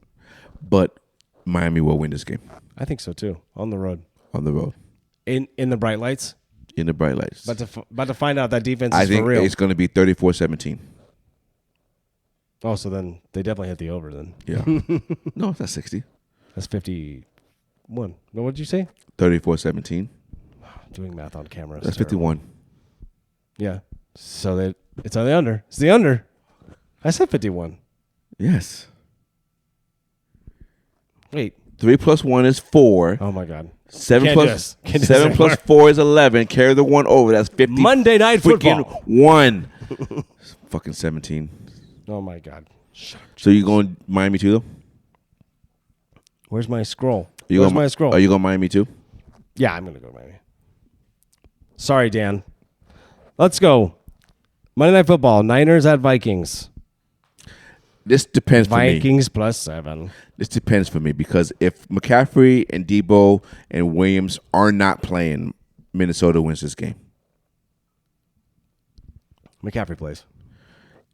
but Miami will win this game I think so too. On the road. on the road In the bright lights. in the bright lights. About to find out that defense I is think for real. it's going to be 34-17. Oh, so then they definitely hit the over then. Yeah. No, it's not 60. That's 51. No, what did you say? 34-17. Doing math on camera. That's terrible. 51. Yeah. So it's on the under. It's the under. I said 51. Yes. Wait. 3 plus 1 is 4. Oh, my God. 7 Can't do plus this. Can't do 7 this plus anymore. 4 is 11. Carry the 1 over. That's 50. Monday Night freaking Football. 1. Fucking 17. Oh, my God. Shut up. So you going Miami too, though? Where's my scroll? You Where's going, my scroll? Are you going Miami too? Yeah, I'm going to go to Miami. Sorry, Dan. Let's go. Monday Night Football. Niners at Vikings. This depends for me. Vikings plus 7. This depends for me because if McCaffrey and Debo and Williams are not playing, Minnesota wins this game. McCaffrey plays.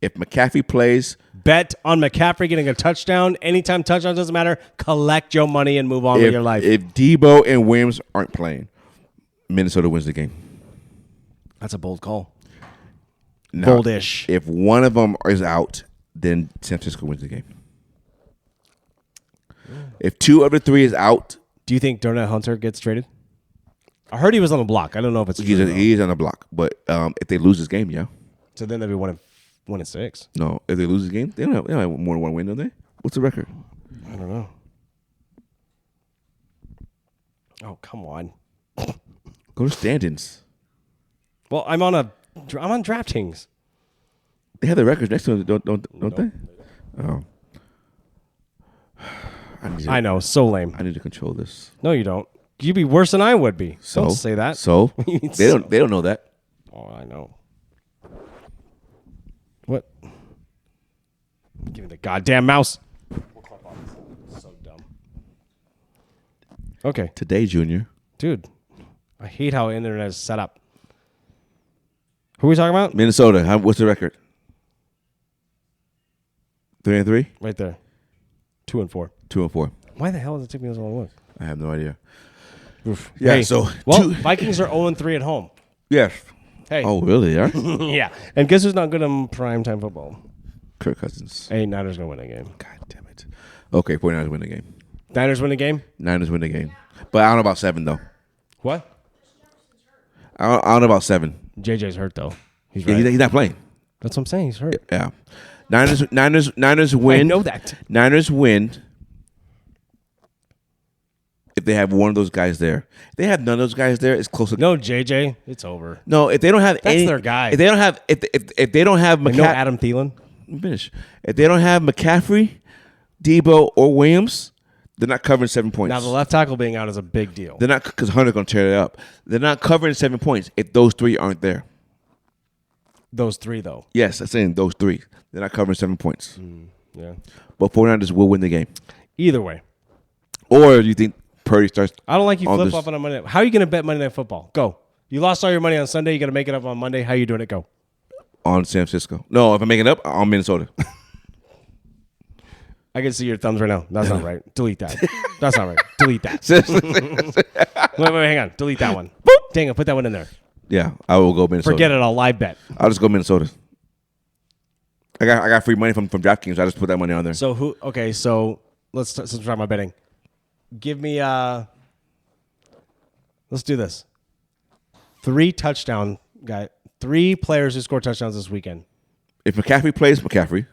If McCaffrey plays, Bet on McCaffrey getting a touchdown. Anytime touchdown doesn't matter. Collect your money and move on with your life. if Debo and Williams aren't playing, Minnesota wins the game. That's a bold call. Now, Boldish. If one of them is out, then San Francisco wins the game. If 2 of the 3 is out, Do you think Donut Hunter gets traded? I heard he was on the block. I don't know if it's true. or not. he's on the block. But if they lose this game, yeah. So then they'd be 1-6. No, if they lose this game, they don't have more than one win, do they? What's the record? I don't know. Oh, come on. Go to standings. Well, I'm on DraftKings. They have the records next to them, don't they? Oh. I know, so lame. I need to control this. No, you don't. You'd be worse than I would be. So, Don't say that. So It's they don't know that. Oh, I know. What? Give me the goddamn mouse. So dumb. Okay, Today, Junior. dude. I hate how internet is set up. Who are we talking about? Minnesota. What's the record? 3-3? Right there. 2-4. 2-4. Why the hell does it take me so long to look? I have no idea. Oof. Yeah, Hey, so well, Vikings are 0-3 at home. Yes. Hey. Oh, really? Yeah. Yeah. And guess who's not good in primetime football? Kirk Cousins. Hey, Niners going to win a game. God damn it. Okay, 49ers win the game. Niners win a game? Niners win the game. But I don't know about 7, though. What? I don't know about 7. JJ's hurt, though. He's Yeah, right. he's not playing. That's what I'm saying. He's hurt. Yeah. Niners win. I know that. Niners win if they have one of those guys there. If they have none of those guys there, it's close to No, JJ. It's over. No, if they don't have That's any, their guy. If they don't have if they don't have And no Adam Thielen. finish. If they don't have McCaffrey, Debo, or Williams, they're not covering 7 points. Now, the left tackle being out is a big deal. They're not because Hunter's gonna tear it up. They're not covering 7 points if those 3 aren't there. Those 3, though. Yes, I'm saying those 3. They're not covering 7 points. Yeah. But 49ers will win the game. Either way. Or do you think Purdy starts? I don't like you on flip this- flopping on Monday. How are you going to bet Monday Night Football? Go. You lost all your money on Sunday. You got to make it up on Monday. How are you doing it? Go. On San Francisco. No, if I make it up, on Minnesota. I can see your thumbs right now. That's not right. Delete that. That's not right. Delete that. Wait, hang on. Delete that one. Dang it. Put that one in there. Yeah, I will go Minnesota. Forget it. I'll live bet. I'll just go Minnesota. I got free money from DraftKings. I just put that money on there. So who? Okay, so since we're talking about betting, give me let's do this. 3 touchdown guy, 3 players who score touchdowns this weekend. If McCaffrey plays, McCaffrey.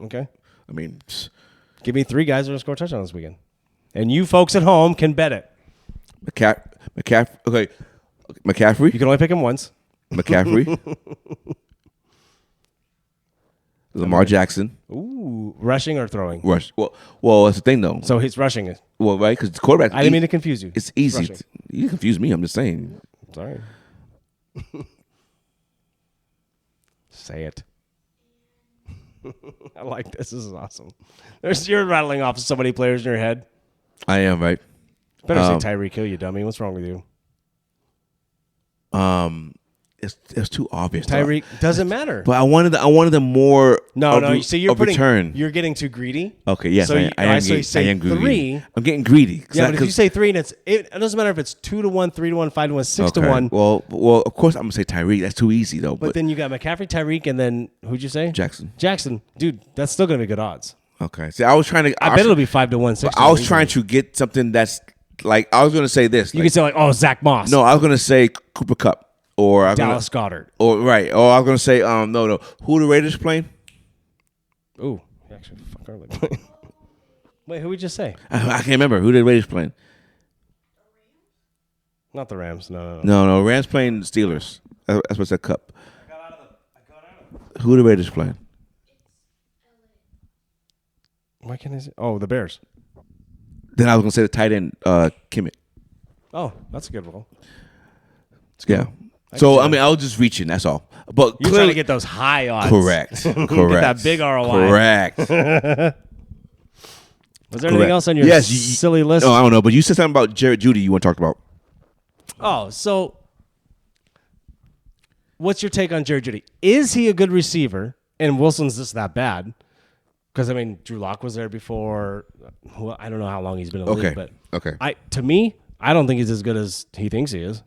Okay, I mean, give me 3 guys who are gonna score touchdowns this weekend, and you folks at home can bet it. McCaffrey. Okay, McCaffrey. You can only pick him once. McCaffrey. Lamar Jackson. Ooh, rushing or throwing? Rush. Well, that's the thing though. So he's rushing it. Well, right, because the quarterback. I didn't mean to confuse you. It's easy. Rushing. You confuse me. I'm just saying. Sorry. Say it. I like this. This is awesome. You're rattling off so many players in your head. I am right. Better say Tyreek Hill, you dummy. What's wrong with you? it's too obvious. Tyreek doesn't matter. But I wanted the more. No. So you're return. You're getting too greedy. Okay, yes, So I am greedy. 3. I'm getting greedy. Yeah, but if you say 3, and it doesn't matter if it's 2-1, 3-1, 5-1, 6-1. Well, of course I'm gonna say Tyreek. That's too easy though. But then you got McCaffrey, Tyreek, and then who'd you say? Jackson. Dude, that's still gonna be good odds. Okay. See, I was trying to. I bet it'll be 5-1, 6-1. I was trying to get something that's like I was gonna say this. You could say Zach Moss. No, I was gonna say Cooper Kupp or Dallas Goedert. Or right. Or I was gonna say no. Who the Raiders playing? Ooh, actually, fuck are they playing? Wait, who we just say? I can't remember who the Raiders playing. Not the Rams. No. No. Rams playing Steelers. That's what's that Cup. I got out of it. Who the Raiders playing? Why can't I say? Oh, the Bears. Then I was gonna say the tight end Kimmett. Oh, that's a good role. Yeah. So I mean, I was just reaching. That's all. But you're trying to get those high odds. Correct. Get that big ROI. Correct. Was there anything else on your silly list? No, I don't know. But you said something about Jeudy you want to talk about. Oh, so what's your take on Jeudy? Is he a good receiver? And Wilson's just that bad? Because, I mean, Drew Lock was there before. I don't know how long he's been in the league. But to me, I don't think he's as good as he thinks he is.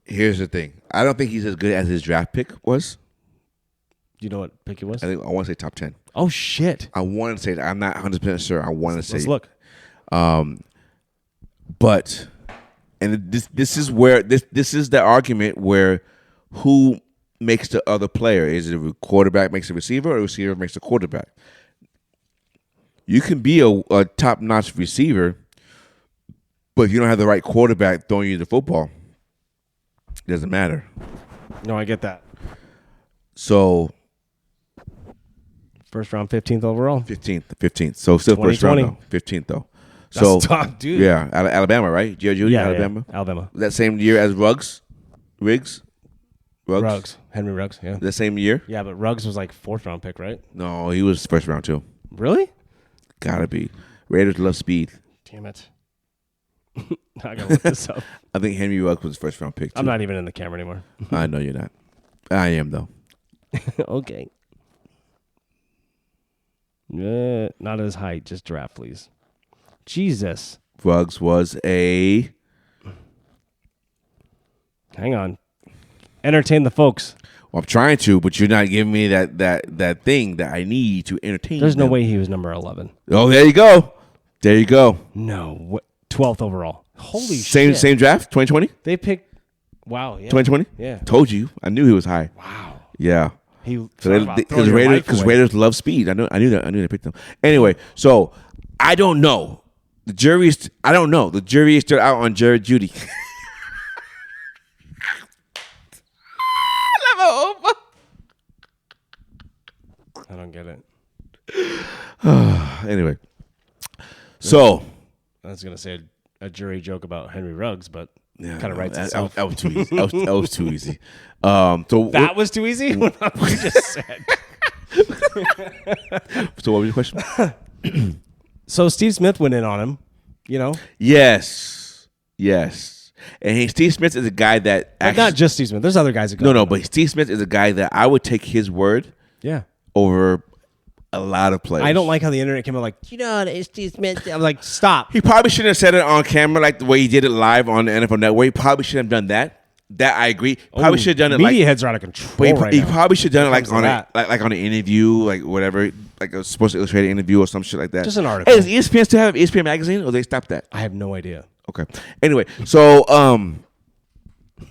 Here's the thing. I don't think he's as good as his draft pick was. Do you know what pick he was? I want to say top 10. Oh, shit. I want to say that. I'm not 100% sure. I want to say. Let's look. But, and this is where, this is the argument where who makes the other player? Is it a quarterback makes a receiver or a receiver makes a quarterback? You can be a top-notch receiver, but if you don't have the right quarterback throwing you the football, it doesn't matter. No, I get that. So, first round, 15th overall. 15th. So still first round though. 15th though. So that's tough, dude. Yeah, Alabama, right? Jeudy, Alabama. Yeah, Alabama. That same year as Ruggs. Henry Ruggs. Yeah. The same year. Yeah, but Ruggs was like 4th round pick, right? No, he was first round too. Really? Gotta be. Raiders love speed. Damn it. I gotta look this up. I think Henry Ruggs was first round pick too. I'm not even in the camera anymore. I know you're not. I am though. Okay. Not his height, just draft, please. Jesus. Ruggs was a. Hang on. Entertain the folks. Well, I'm trying to, but you're not giving me that thing that I need to entertain. There's them. no way he was number 11. Oh, there you go. There you go. No. 12th overall. Holy shit. Same draft, 2020? They picked. Wow. Yeah. 2020? Yeah. Told you. I knew he was high. Wow. Yeah. Because Raiders love speed. I knew that. They picked them. Anyway, so I don't know. I don't know. The jury is still out on Jeudy. I don't get it. Anyway, so I was gonna say a jury joke about Henry Ruggs, but kind of writes that, itself. That was too easy. That was too easy. That was too easy. What you just said. So what was your question? So Steve Smith went in on him. You know. Yes. And Steve Smith is a guy that actually, not just Steve Smith. There's other guys that go. No, but Steve Smith is a guy that I would take his word. Yeah. Over a lot of players. I don't like how the internet came out like, it's Steve Smith. I'm like, stop. He probably shouldn't have said it on camera like the way he did it live on the NFL Network. He probably should have done that. That I agree. Probably should have done it media heads are out of control he probably should have done it like on an interview, like whatever, like a Sports Illustrated interview or some shit like that. Just an article. Hey, does ESPN still have ESPN magazine or they stopped that? I have no idea. Okay. Anyway, so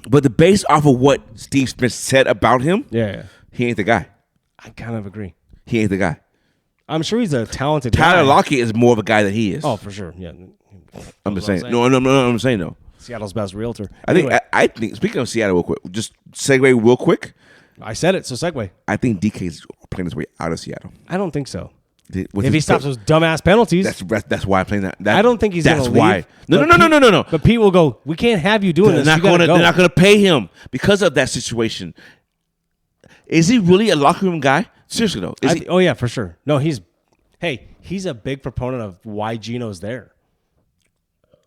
but the base off of what Steve Smith said about him, he ain't the guy. I kind of agree. He ain't the guy. I'm sure he's a talented guy. Tyler Lockett is more of a guy than he is. Oh, for sure. Yeah. I'm just saying. No, I'm saying no. Seattle's best realtor. I think speaking of Seattle real quick, just segue real quick. I said it, so segue. I think DK's playing his way out of Seattle. I don't think so. If he stops those dumbass penalties. That's why I'm playing that. I don't think he's going to leave. That's why. No. But Pete will go, we can't have you doing this. They're not going to pay him because of that situation. Is he really a locker room guy? Seriously, though. Oh, yeah, for sure. No, he's a big proponent of why Gino's there.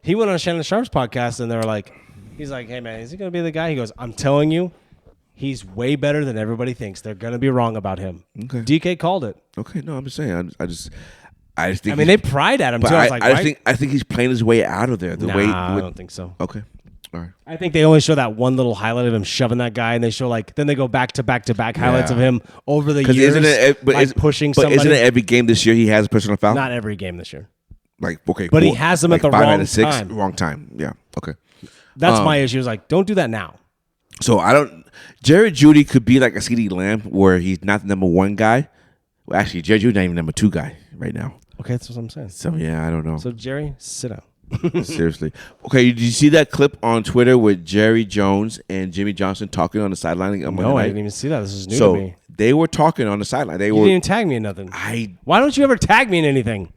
He went on Shannon Sharp's podcast, and they were like, he's like, hey, man, is he going to be the guy? He goes, I'm telling you, He's way better than everybody thinks. They're going to be wrong about him. Okay. DK called it. Okay, no, I'm just saying. I just think. I mean, they pried at him too. I was like, I think he's playing his way out of there. I don't think so. Okay, all right. I think they only show that one little highlight of him shoving that guy, and they show then they go back to back to back highlights of him over the years, pushing somebody. But isn't it every game this year he has a personal foul? Not every game this year. But he has them at the wrong time. Wrong time. Yeah. Okay. That's my issue. Is don't do that now. So Jerry Jeudy could be like a CeeDee Lamb where he's not the number one guy. Well, actually, Jerry Jeudy not even number two guy right now. Okay, that's what I'm saying. So yeah, I don't know. So Jerry, sit down. Seriously. Okay, did you see that clip on Twitter with Jerry Jones and Jimmy Johnson talking on the sideline? No, I didn't even see that. This is new to me. They were talking on the sideline. You didn't even tag me in nothing. Why don't you ever tag me in anything?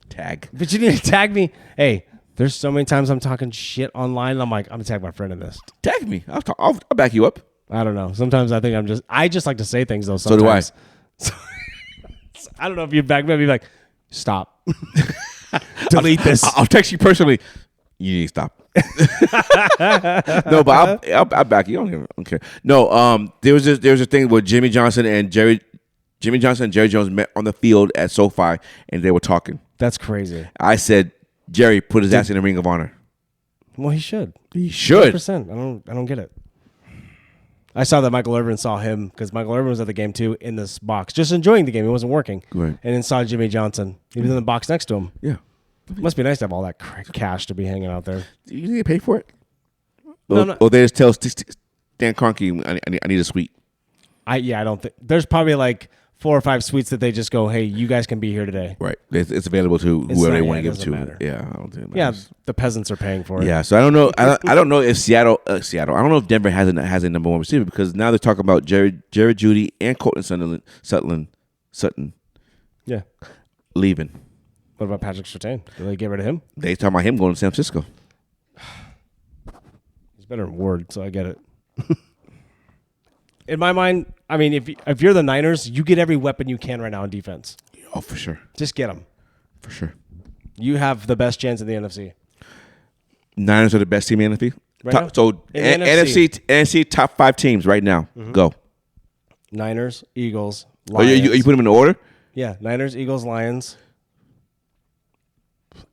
Tag. But you didn't tag me. Hey, there's so many times I'm talking shit online. And I'm like, I'm gonna tag my friend in this. Tag me. I'll back you up. I don't know. Sometimes I think I just like to say things though. Sometimes. So do I. I don't know if you back me up. You'd be like, stop. Delete this. I'll text you personally. You need to stop. No, but I'll back you. I don't care. No, there was a thing where Jimmy Johnson and Jerry Jones met on the field at SoFi, and they were talking. That's crazy. I said, Jerry, put his ass in the Ring of Honor. Well, he should. He should. 100%. I don't get it. I saw that Michael Irvin saw him because Michael Irvin was at the game too in this box, just enjoying the game. He wasn't working. Right. And then saw Jimmy Johnson. He was in the box next to him. Yeah. It must be nice to have all that cash to be hanging out there. You need to pay for it? No. Or they just tell Stan Kroenke, I need a suite. I don't think there's probably 4 or 5 suites that they just go, hey, you guys can be here today. Right. It's available to whoever they want to give it to. Matter. Yeah, I don't think it Yeah, matters. the peasants are paying for it. Yeah, so I don't know. I don't know if Seattle. I don't know if Denver has a number one receiver because now they're talking about Jerry Jeudy and Colton Sutton. Yeah. Leaving. What about Patrick Surtain? Did they get rid of him? They talking about him going to San Francisco. He's better in Ward, so I get it. In my mind, I mean, if you're the Niners, you get every weapon you can right now on defense. Oh, for sure. Just get them. For sure. You have the best chance in the NFC. Niners are the best team in the NFC. Right now? So In the NFC top 5 teams right now. Mm-hmm. Go. Niners, Eagles, Lions. Oh, you put them in order? Yeah, Niners, Eagles, Lions.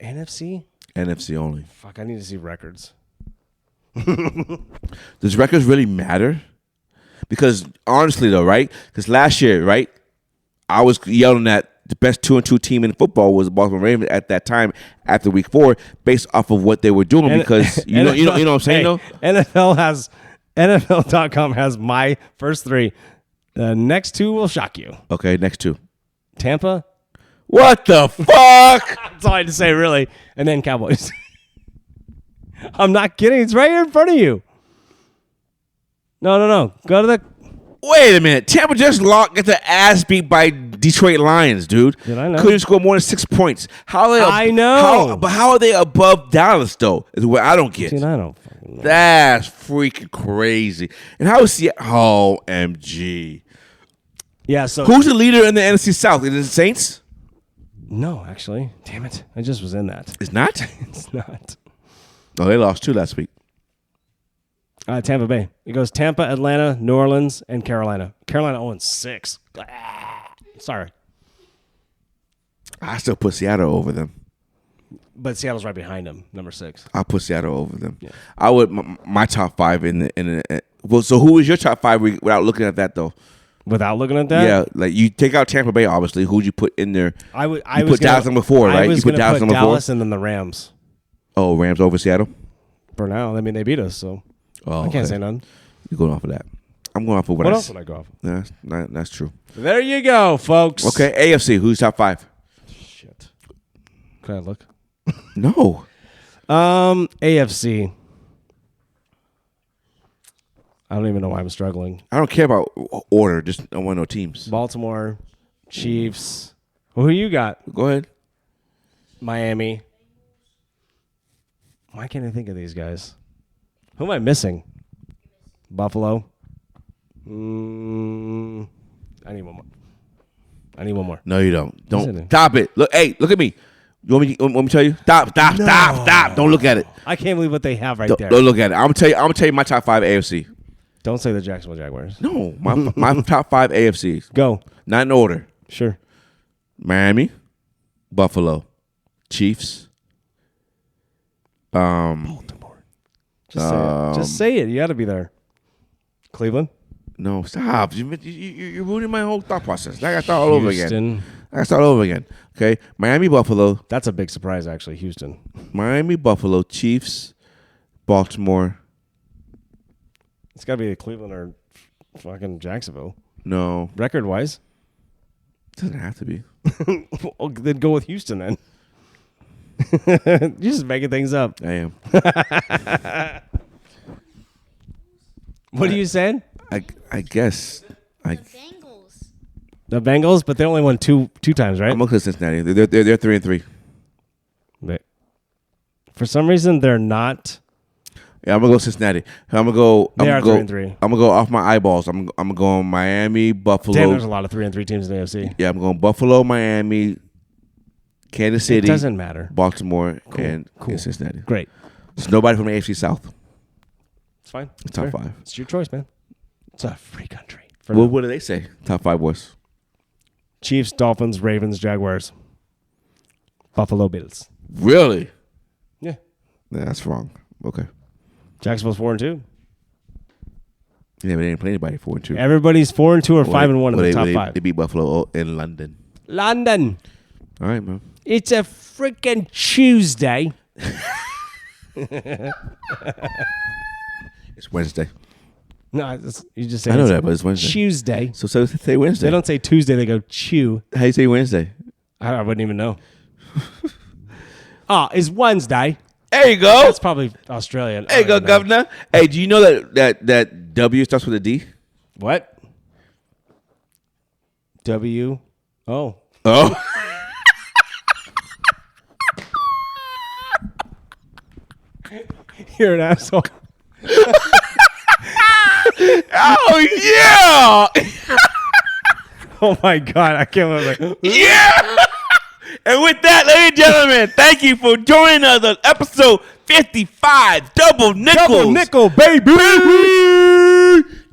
NFC? NFC only. Fuck, I need to see records. Does records really matter? Because honestly, though, right? Because last year, right, I was yelling that the best 2-2 team in football was the Baltimore Ravens at that time after Week 4, based off of what they were doing. Because you know what I'm saying, though. NFL.com has my first 3. The next 2 will shock you. Okay, next 2. Tampa. What the fuck? That's all I had to say, really. And then Cowboys. I'm not kidding. It's right here in front of you. No. Go to the... Wait a minute. Tampa just get the ass beat by Detroit Lions, dude. Did I know? Couldn't score more than 6 points. How are they? I know. How are they above Dallas, though? Is what I don't get. Dude, I don't fucking know. That's freaking crazy. And how is Seattle? OMG. Yeah, so... Who's the leader in the NFC South? Is it the Saints? No, actually. Damn it. I just was in that. It's not? It's not. No, they lost 2 last week. Tampa Bay. It goes Tampa, Atlanta, New Orleans, and Carolina. Carolina 0-6. Sorry. I still put Seattle over them. But Seattle's right behind them, number 6. I'll put Seattle over them. Yeah. I would my top 5 in the well. So who is your top 5 without looking at that though? Without looking at that, yeah, like you take out Tampa Bay, obviously. Who'd you put in there? I put Dallas number 4, right? I was you put Dallas number 4, and then the Rams. Oh, Rams over Seattle. For now, I mean they beat us, so I can't say none. You're going off of that. I'm going off of what else would I go off? That's true. There you go, folks. Okay, AFC. Who's top 5? Shit. Can I look? No. AFC. I don't even know why I'm struggling. I don't care about order. Just I want to know teams. Baltimore, Chiefs. Who you got? Go ahead. Miami. Why can't I think of these guys? Who am I missing? Buffalo. I need one more. No, you don't. Yes, I Don't do. stop it. Look, hey, look at me. You want me to tell you? Stop. Don't look at it. I can't believe what they have right there. Don't look at it. I'm gonna tell you my top 5 AFC. Don't say the Jacksonville Jaguars. No, my top 5 AFCs. Go. Not in order. Sure. Miami, Buffalo, Chiefs. Baltimore. Just say it. Just say it. You got to be there. Cleveland. No, stop. You're ruining my whole thought process. I got to start all over again. Houston. I got to start all over again. Okay, Miami, Buffalo. That's a big surprise, actually. Houston. Miami, Buffalo, Chiefs, Baltimore. It's got to be Cleveland or fucking Jacksonville. No, Record-wise. it doesn't have to be. Well, then go with Houston, then. You're just making things up. I am. What are you saying? I guess. Bengals. The Bengals, but they only won two times, right? I'm looking at Cincinnati. They're 3-3. For some reason, they're not. Yeah, I'm gonna go Cincinnati. I'm gonna go. They are 3-3. I'm gonna go off my eyeballs. I'm gonna go Miami, Buffalo. Damn, there's a lot of 3-3 teams in the AFC. Yeah, I'm going Buffalo, Miami, Kansas City. It doesn't matter. Baltimore Cool. and Cincinnati. Great. There's nobody from the AFC South. It's fine. It's top fair. 5. It's your choice, man. It's a free country. Well, what do they say? Top 5 boys. Chiefs, Dolphins, Ravens, Jaguars, Buffalo Bills. Really? Yeah. Yeah, that's wrong. Okay. Jacksonville's 4-2. Yeah, but they didn't play anybody 4-2. Everybody's 4-2 or 5-1 in the top 5. They beat Buffalo in London. London. All right, man. It's a freaking Tuesday. It's Wednesday. No, you just say I know that, but it's Wednesday. Tuesday. So say Wednesday. They don't say Tuesday. They go chew. How you say Wednesday? I wouldn't even know. It's Wednesday. There you go. That's probably Australian. There you go, Governor. Hey, do you know that W starts with a D? What? W. Oh. Oh. You're an asshole. Oh, yeah. Oh, my God. I can't believe it. Yeah. And with that, ladies and gentlemen, thank you for joining us on episode 55, Double Nickels. Double nickel, baby.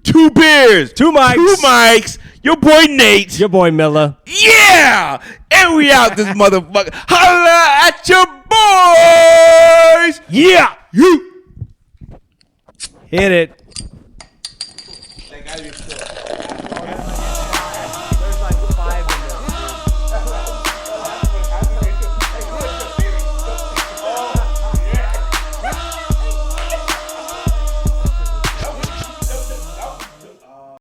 2 beers. 2 mics. 2 mics. Your boy Nate. Your boy Miller. Yeah. And we out this motherfucker. Holla at your boys. Yeah. You. Hit it. That gotta be